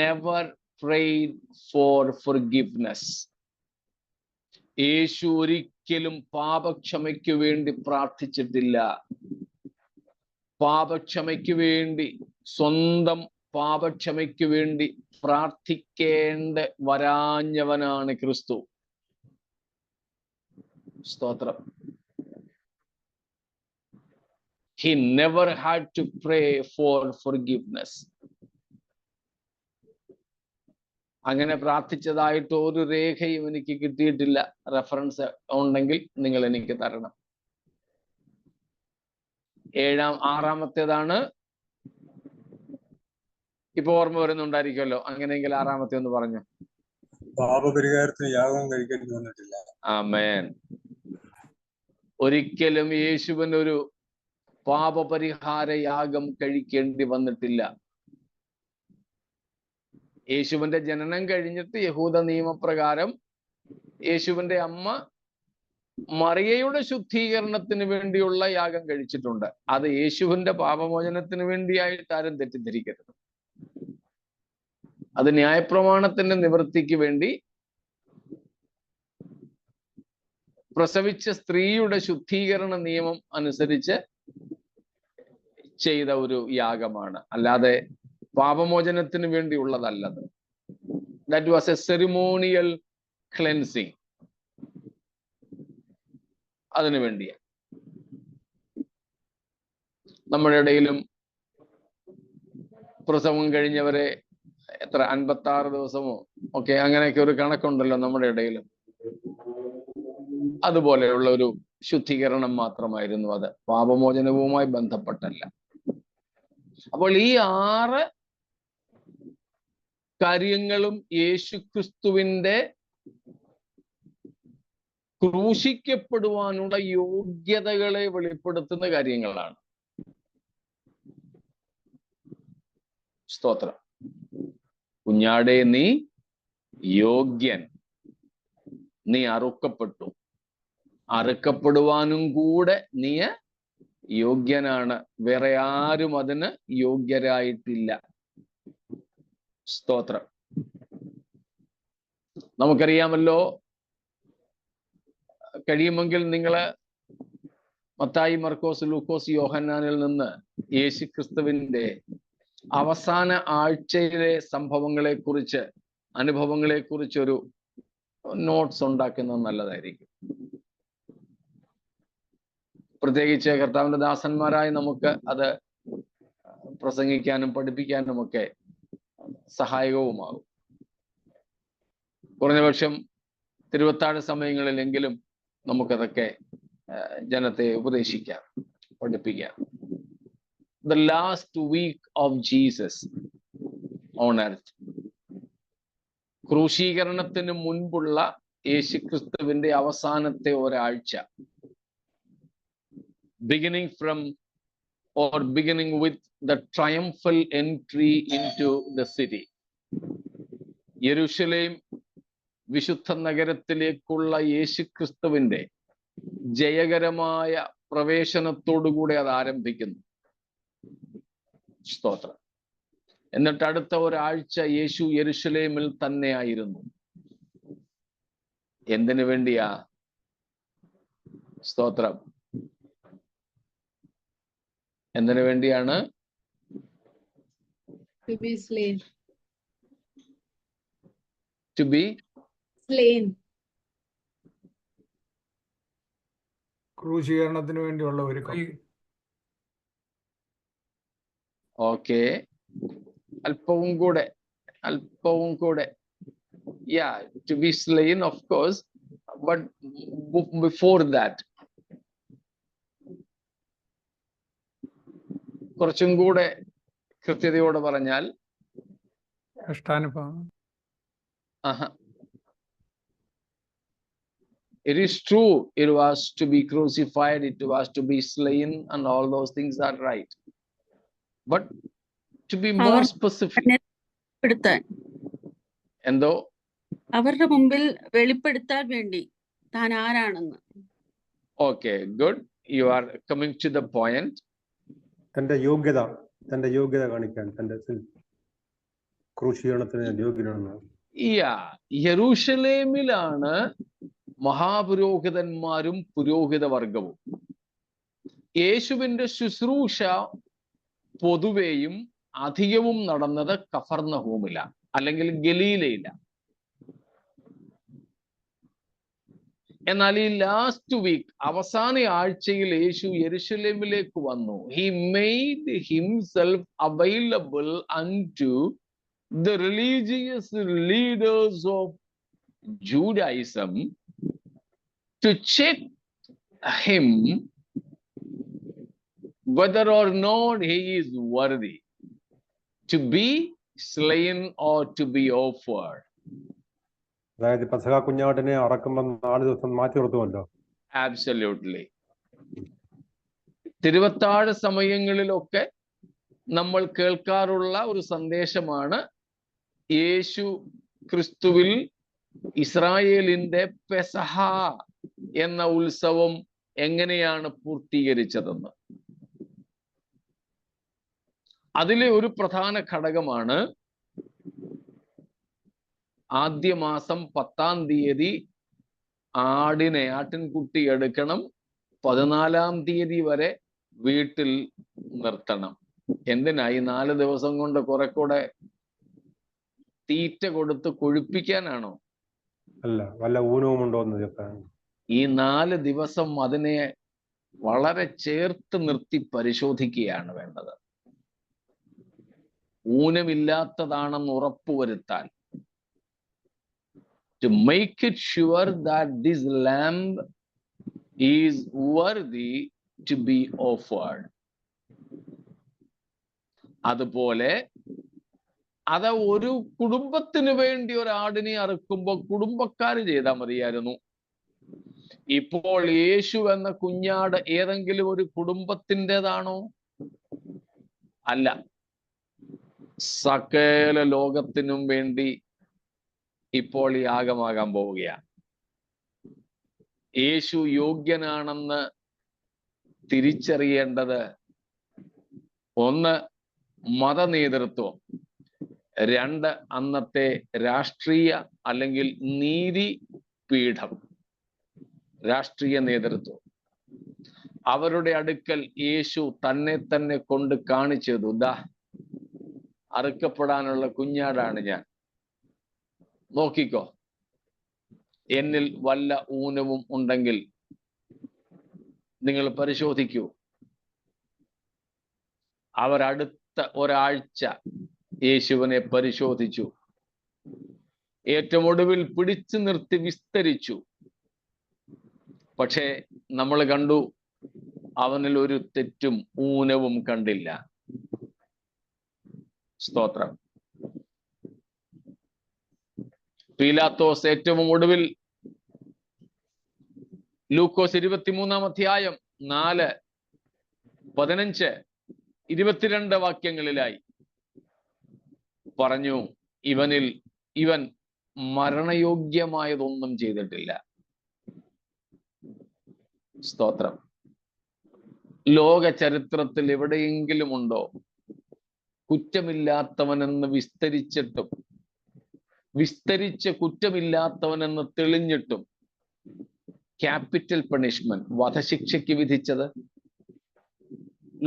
never prayed for forgiveness. യേശു ഒരിക്കലും പാപക്ഷമയ്ക്ക് വേണ്ടി പ്രാർത്ഥിച്ചിട്ടില്ല. പാപക്ഷമയ്ക്ക് വേണ്ടി, സ്വന്തം പാപക്ഷമയ്ക്ക് വേണ്ടി പ്രാർത്ഥിക്കേണ്ട വരാഞ്ഞവനാണ് ക്രിസ്തു. സ്തോത്രം. He never had to pray for forgiveness. അങ്ങനെ പ്രാർത്ഥിച്ചതായിട്ട് ഒരു രേഖയും എനിക്ക് കിട്ടിയിട്ടില്ല. റെഫറൻസ് ഉണ്ടെങ്കിൽ നിങ്ങൾ എനിക്ക് തരണം. 6-ാമത്തേതാണ്. ഇപ്പൊ ഓർമ്മ വരുന്നുണ്ടായിരിക്കുമല്ലോ. അങ്ങനെയെങ്കിൽ 6-ാമത്തെ ഒന്ന് പറഞ്ഞു. പാപപരിഹാരത്തിന് യാഗം കഴിക്കേണ്ടി വന്നിട്ടില്ല. ആമേൻ. ഒരിക്കലും യേശുവിന് ഒരു പാപപരിഹാര യാഗം കഴിക്കേണ്ടി വന്നിട്ടില്ല. യേശുവിന്റെ ജനനം കഴിഞ്ഞിട്ട് യഹൂദ നിയമപ്രകാരം യേശുവിന്റെ അമ്മ മറിയയുടെ ശുദ്ധീകരണത്തിന് വേണ്ടിയുള്ള യാഗം കഴിച്ചിട്ടുണ്ട്. അത് യേശുവിന്റെ പാപമോചനത്തിന് വേണ്ടിയായിട്ട് ആരും തെറ്റിദ്ധരിക്കരുത്. അത് ന്യായപ്രമാണത്തിന്റെ നിവൃത്തിക്ക് വേണ്ടി പ്രസവിച്ച സ്ത്രീയുടെ ശുദ്ധീകരണ നിയമം അനുസരിച്ച് ചെയ്ത ഒരു യാഗമാണ്, അല്ലാതെ പാപമോചനത്തിന് വേണ്ടിയുള്ളതല്ലത്. That was a ceremonial cleansing. അതിനു വേണ്ടിയാ. നമ്മുടെ ഇടയിലും പ്രസവം കഴിഞ്ഞവരെ എത്ര 56 ദിവസമോ ഒക്കെ അങ്ങനെയൊക്കെ ഒരു കണക്കുണ്ടല്ലോ നമ്മുടെ ഇടയിലും. അതുപോലെയുള്ള ഒരു ശുദ്ധീകരണം മാത്രമായിരുന്നു അത്, പാപമോചനവുമായി ബന്ധപ്പെട്ടല്ല. അപ്പോൾ ഈ 6 കാര്യങ്ങളും യേശുക്രിസ്തുവിന്റെ ക്രൂശിക്കപ്പെടുവാനുള്ള യോഗ്യതകളെ വെളിപ്പെടുത്തുന്ന കാര്യങ്ങളാണ്. സ്തോത്രം. കുഞ്ഞാടേ, നീ യോഗ്യൻ, നീ അറുക്കപ്പെട്ടു, അറുക്കപ്പെടുവാനും കൂടെ നീ യോഗ്യനാണ്. വേറെ ആരും അതിന് യോഗ്യരായിട്ടില്ല. സ്തോത്രം. നമുക്കറിയാമല്ലോ, കഴിയുമെങ്കിൽ നിങ്ങൾ മത്തായി, മർക്കോസ്, ലൂക്കോസ്, യോഹന്നാനിൽ നിന്ന് യേശുക്രിസ്തുവിന്റെ അവസാന ആഴ്ചയിലെ സംഭവങ്ങളെക്കുറിച്ച്, അനുഭവങ്ങളെക്കുറിച്ച് ഒരു നോട്ട്സ് ഉണ്ടാക്കുന്നത് നല്ലതായിരിക്കും. പ്രത്യേകിച്ച് കർത്താവിന്റെ ദാസന്മാരായി നമുക്ക് അത് പ്രസംഗിക്കാനും പഠിപ്പിക്കാനും ഒക്കെ സഹായകവുമാകും. കുറഞ്ഞപക്ഷം തിരുവത്താഴ സമയങ്ങളിലെങ്കിലും നമുക്കതൊക്കെ ജനത്തെ ഉപദേശിക്കാം, പഠിപ്പിക്കാം. The last week of Jesus on earth, ക്രൂശീകരണത്തിന് മുൻപുള്ള യേശുക്രിസ്തുവിന്റെ അവസാനത്തെ ഒരാഴ്ച, beginning with the triumphal entry into the city. യെരൂശലേം വിശുദ്ധ നഗരത്തിലേക്കുള്ള യേശുക്രിസ്തുവിന്റെ ജയകരമായ പ്രവേശനത്തോടുകൂടെ അത് ആരംഭിക്കുന്നു. സ്തോത്രം. എന്നിട്ട് അടുത്ത ഒരാഴ്ച യേശു യെരൂശലേമിൽ തന്നെ ആയിരുന്നു. എന്തിനു വേണ്ടിയാ? സ്തോത്രം. എന്തിനു വേണ്ടിയാണ്? To be slain. To be Slain. ക്രൂശീകരണത്തിന് വേണ്ടിയുള്ള ഒരു ഓക്കെ. അല്പവും കൂടെ yeah, to be slain, of course, but before that കുറച്ചും കൂടെ കൃത്യതയോടെ പറഞ്ഞാൽ കഷ്ടാനുഭവം. It is true, it was to be crucified, it was to be slain, and all those things are right. But to be more specific, എന്തോ അവരുടെ മുമ്പിൽ വെളിപ്പെടുത്താൻ വേണ്ടി താൻ ആരാണെന്ന്. Okay, good. You are coming to the point. തന്റെ യോഗ്യത കാണിക്കാൻ, തന്റെ ക്രൂശീകരണത്തിന് യോഗ്യനാണെന്ന്. യെരൂശലേമിലാണ് മഹാപുരോഹിതന്മാരും പുരോഹിത വർഗവും. യേശുവിന്റെ ശുശ്രൂഷ പൊതുവെയും അധികവും നടന്നത് കഫർന്നഹൂമിലാണ്, അല്ലെങ്കിൽ ഗലീലയില. എന്നാൽ ഈ ലാസ്റ്റ് വീക്ക്, അവസാന ആഴ്ചയിൽ യേശു യെരൂശലേമിലേക്ക് വന്നു. He made himself available unto the religious leaders of Judaism to check him whether or not he is worthy to be slain or to be offered. അതായത് പെസഹ കുഞ്ഞാടിനെ അറക്കുമ്പോൾ 4 ദിവസം മാറ്റി നിർത്തുമല്ലോ. Absolutely. തിരുവത്താഴ സമയങ്ങളിലൊക്കെ നമ്മൾ കേൾക്കാറുള്ള ഒരു സന്ദേശമാണ് യേശു ക്രിസ്തുവിൽ ഇസ്രായേലിന്റെ പെസഹ എന്ന ഉത്സവം എങ്ങനെയാണ് പൂർത്തീകരിച്ചതെന്ന്. അതിലെ ഒരു പ്രധാന ഘടകമാണ് ആദ്യ മാസം 10-ാം തീയതി ആട്ടിൻകുട്ടി എടുക്കണം, 14-ാം തീയതി വരെ വീട്ടിൽ നിർത്തണം. എന്തിനാ? ഈ 4 ദിവസം കൊണ്ട് കുറെ കൂടെ തീറ്റ കൊടുത്ത് കൊഴുപ്പിക്കാനാണോ? അല്ല, വല്ല ഊനവും ഉണ്ടോ എന്ന് ചോദിക്കാൻ. ഈ 4 ദിവസം അതിനെ വളരെ ചേർത്ത് നിർത്തി പരിശോധിക്കുകയാണ് വേണ്ടത്. ഊനമില്ലാത്തതാണെന്ന് ഉറപ്പുവരുത്താൻ. To make it sure that this lamb is worthy to be offered. അതുപോലെ അത് ഒരു കുടുംബത്തിന് വേണ്ടി ഒരു ആടിനെ അറുക്കുമ്പോൾ കുടുംബക്കാര് ചെയ്താൽ മതിയായിരുന്നു. ഇപ്പോൾ യേശു എന്ന കുഞ്ഞാട് ഏതെങ്കിലും ഒരു കുടുംബത്തിൻ്റെതാണോ? അല്ല, സകല ലോകത്തിനും വേണ്ടി ഇപ്പോൾ യാഗമാകാൻ പോവുകയാണ്. യേശു യോഗ്യനാണെന്ന് തിരിച്ചറിയേണ്ടത് 1 മതനേതൃത്വം, 2 അന്നത്തെ രാഷ്ട്രീയ അല്ലെങ്കിൽ നീതി പീഠം, രാഷ്ട്രീയ നേതൃത്വം. അവരുടെ അടുക്കൽ യേശു തന്നെ കൊണ്ട് കാണിച്ചതു, ദാ അറുക്കപ്പെടാനുള്ള കുഞ്ഞാടാണ് ഞാൻ, നോക്കിക്കോ, എന്നിൽ വല്ല ഊനവും ഉണ്ടെങ്കിൽ നിങ്ങൾ പരിശോധിക്കൂ. അവർ അടുത്ത ഒരാഴ്ച യേശുവിനെ പരിശോധിച്ചു. ഏറ്റവും ഒടുവിൽ പിടിച്ചു നിർത്തി വിസ്തരിച്ചു. പക്ഷേ നമ്മൾ കണ്ടു, അവനിൽ ഒരു തെറ്റും ഊനവും കണ്ടില്ല. സ്തോത്രം. പീലാത്തോസ് ഏറ്റവും ഒടുവിൽ ലൂക്കോസ് 23-ാം അധ്യായം 4, 15, 22 വാക്യങ്ങളിലായി പറഞ്ഞു, ഇവൻ മരണയോഗ്യമായതൊന്നും ചെയ്തിട്ടില്ല. സ്തോത്രം. ലോക ചരിത്രത്തിൽ എവിടെയെങ്കിലും ഉണ്ടോ കുറ്റമില്ലാത്തവനെന്ന് വിസ്തരിച്ച് കുറ്റമില്ലാത്തവനെന്ന് തെളിഞ്ഞിട്ടും ക്യാപിറ്റൽ പണിഷ്മെന്റ്, വധശിക്ഷയ്ക്ക് വിധിച്ചത്?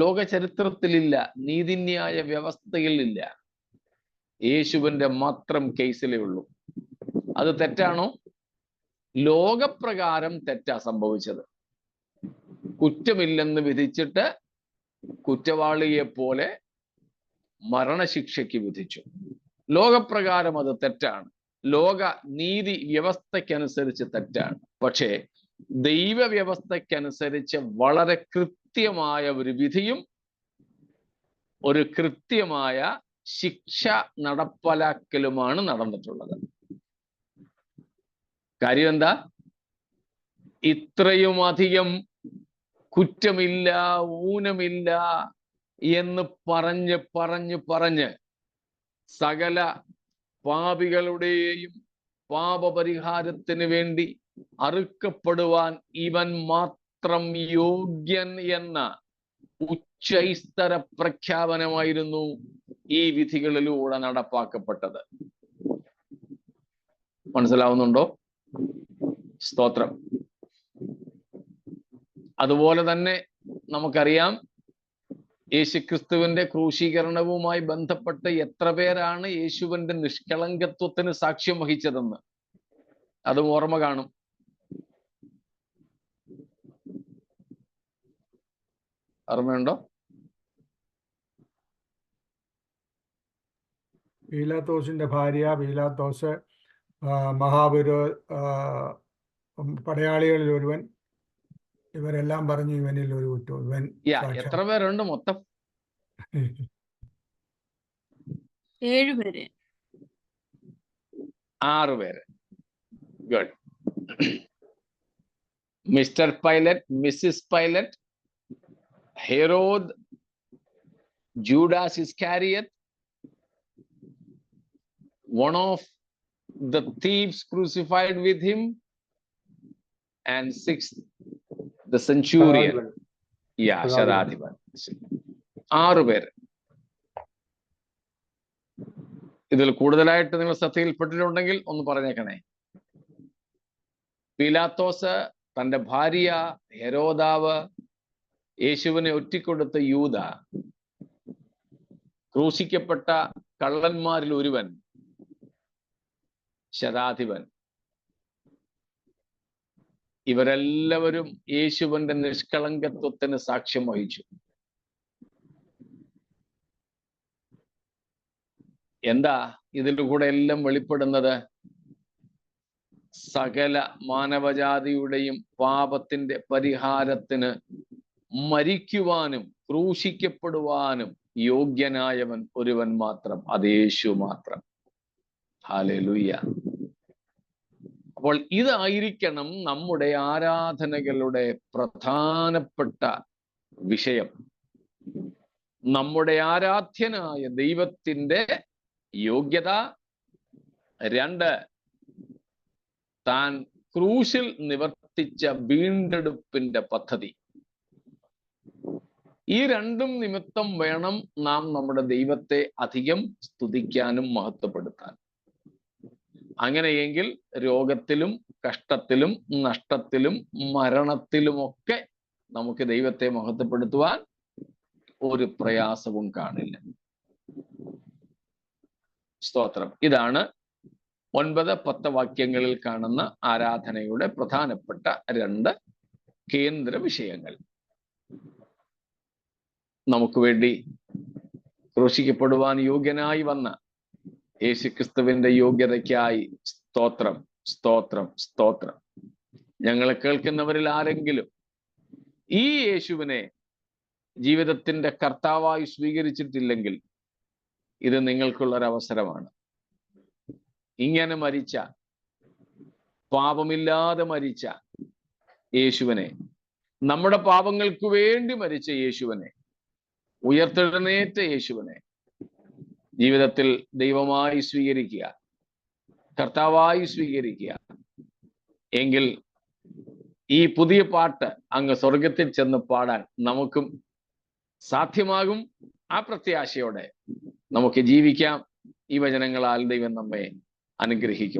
ലോക ചരിത്രത്തിലില്ല, നീതിന്യായ വ്യവസ്ഥയിലില്ല. യേശുവിന്റെ മാത്രം കേസിലേ ഉള്ളൂ. അത് തെറ്റാണോ? ലോകപ്രകാരം തെറ്റാ സംഭവിച്ചത്. കുറ്റമില്ലെന്ന് വിധിച്ചിട്ട് കുറ്റവാളിയെ പോലെ മരണശിക്ഷയ്ക്ക് വിധിച്ചു. ലോകപ്രകാരം അത് തെറ്റാണ്. ലോക നീതി വ്യവസ്ഥയ്ക്കനുസരിച്ച് തെറ്റാണ്. പക്ഷേ ദൈവ വ്യവസ്ഥയ്ക്കനുസരിച്ച് വളരെ കൃത്യമായ ഒരു വിധിയും ഒരു കൃത്യമായ ശിക്ഷ നടപ്പാക്കലുമാണ് നടന്നിട്ടുള്ളത്. കാര്യം എന്താ? ഇത്രയും അധികം കുറ്റമില്ല, ഊനമില്ല എന്ന് പറഞ്ഞ് സകല പാപികളുടെയും പാപപരിഹാരത്തിന് വേണ്ടി അറുക്കപ്പെടുവാൻ ഇവൻ മാത്രം യോഗ്യൻ എന്ന ഉച്ചൈസ്തര പ്രഖ്യാപനമായിരുന്നു ഈ വിധികളിലൂടെ നടപ്പാക്കപ്പെട്ടത്. മനസ്സിലാവുന്നുണ്ടോ? സ്തോത്രം. അതുപോലെ തന്നെ നമുക്കറിയാം, യേശുക്രിസ്തുവിന്റെ ക്രൂശീകരണവുമായി ബന്ധപ്പെട്ട് എത്ര പേരാണ് യേശുവിന്റെ നിഷ്കളങ്കത്വത്തിന് സാക്ഷ്യം വഹിച്ചതെന്ന് അതും ഓർമ്മ കാണും. ഓർമ്മയുണ്ടോ? പീലാത്തോസിന്റെ ഭാര്യ, പീലാത്തോസ്, പടയാളികളിൽ ഒരുവൻ, ഇവരെല്ലാം പറഞ്ഞു ഇവനിൽ ഒരു കുറ്റം. ഇവൻ എത്ര പേരുണ്ട് മൊത്തം? 7 പേര്. 6 പേര്. Good. Mister pilot, Mrs pilot, Herod, Judas Iscariot, one of the thieves crucified with him, and sixth, the centurion. Yeah, Shadadhipan. 6 പേര്. ഇതിൽ കൂടുതലായിട്ട് നിങ്ങൾ ശ്രദ്ധയിൽപ്പെട്ടിട്ടുണ്ടെങ്കിൽ ഒന്ന് പറഞ്ഞേക്കണേ. പീലാത്തോസ്, തന്റെ ഭാര്യ ഹെരോദാവ്, യേശുവിനെ ഒറ്റിക്കൊടുത്ത യൂദ, ക്രൂശിക്കപ്പെട്ട കള്ളന്മാരിൽ ഒരുവൻ ശതാധിപൻ, ഇവരെല്ലാവരും യേശുവിന്റെ നിഷ്കളങ്കത്വത്തിന് സാക്ഷ്യം വഹിച്ചു. എന്താ ഇതിൻ്റെ കൂടെ എല്ലാം വെളിപ്പെടുന്നത്? സകല മാനവജാതിയുടെയും പാപത്തിന്റെ പരിഹാരത്തിന് മരിക്കുവാനും ക്രൂശിക്കപ്പെടുവാനും യോഗ്യനായവൻ ഒരുവൻ മാത്രം, അത് യേശു മാത്രം. ഹല്ലേലൂയ. അപ്പോൾ ഇതായിരിക്കണം നമ്മുടെ ആരാധനകളുടെ പ്രധാനപ്പെട്ട വിഷയം. നമ്മുടെ ആരാധ്യനായ ദൈവത്തിന്റെ യോഗ്യത. 2, താൻ ക്രൂശിൽ നിവർത്തിച്ച വീണ്ടെടുപ്പിന്റെ പദ്ധതി. ഈ രണ്ടും നിമിത്തം വേണം നാം നമ്മുടെ ദൈവത്തെ അധികം സ്തുതിക്കാനും മഹത്വപ്പെടുത്താനും. അങ്ങനെയെങ്കിൽ രോഗത്തിലും കഷ്ടത്തിലും നഷ്ടത്തിലും മരണത്തിലുമൊക്കെ നമുക്ക് ദൈവത്തെ മഹത്വപ്പെടുത്തുവാൻ ഒരു പ്രയാസവും കാണില്ല. സ്തോത്രം. ഇതാണ് 9-10 വാക്യങ്ങളിൽ കാണുന്ന ആരാധനയുടെ പ്രധാനപ്പെട്ട 2 കേന്ദ്ര വിഷയങ്ങൾ. നമുക്ക് വേണ്ടി ക്രൂശിക്കപ്പെടുവാൻ യോഗ്യനായി വന്ന യേശുക്രിസ്തുവിന്റെ യോഗ്യതയ്ക്കായി സ്തോത്രം, സ്തോത്രം, സ്തോത്രം. ഞങ്ങളെ കേൾക്കുന്നവരിൽ ആരെങ്കിലും ഈ യേശുവിനെ ജീവിതത്തിന്റെ കർത്താവായി സ്വീകരിച്ചിട്ടില്ലെങ്കിൽ ഇത് നിങ്ങൾക്കുള്ളൊരവസരമാണ്. ഇങ്ങനെ മരിച്ച, പാപമില്ലാതെ മരിച്ച യേശുവിനെ, നമ്മുടെ പാപങ്ങൾക്ക് വേണ്ടി മരിച്ച യേശുവിനെ, ഉയർത്തെഴുന്നേറ്റ യേശുവിനെ ജീവിതത്തിൽ ദൈവമായി സ്വീകരിക്കുക, കർത്താവായി സ്വീകരിക്കുക. എങ്കിൽ ഈ പുതിയ പാട്ട് അങ്ങ് സ്വർഗത്തിൽ ചെന്ന് പാടാൻ നമുക്കും സാധ്യമാകും. ആ പ്രത്യാശയോടെ നമുക്ക് ജീവിക്കാം. ഈ വചനങ്ങളാൽ ദൈവം നമ്മെ അനുഗ്രഹിക്കും.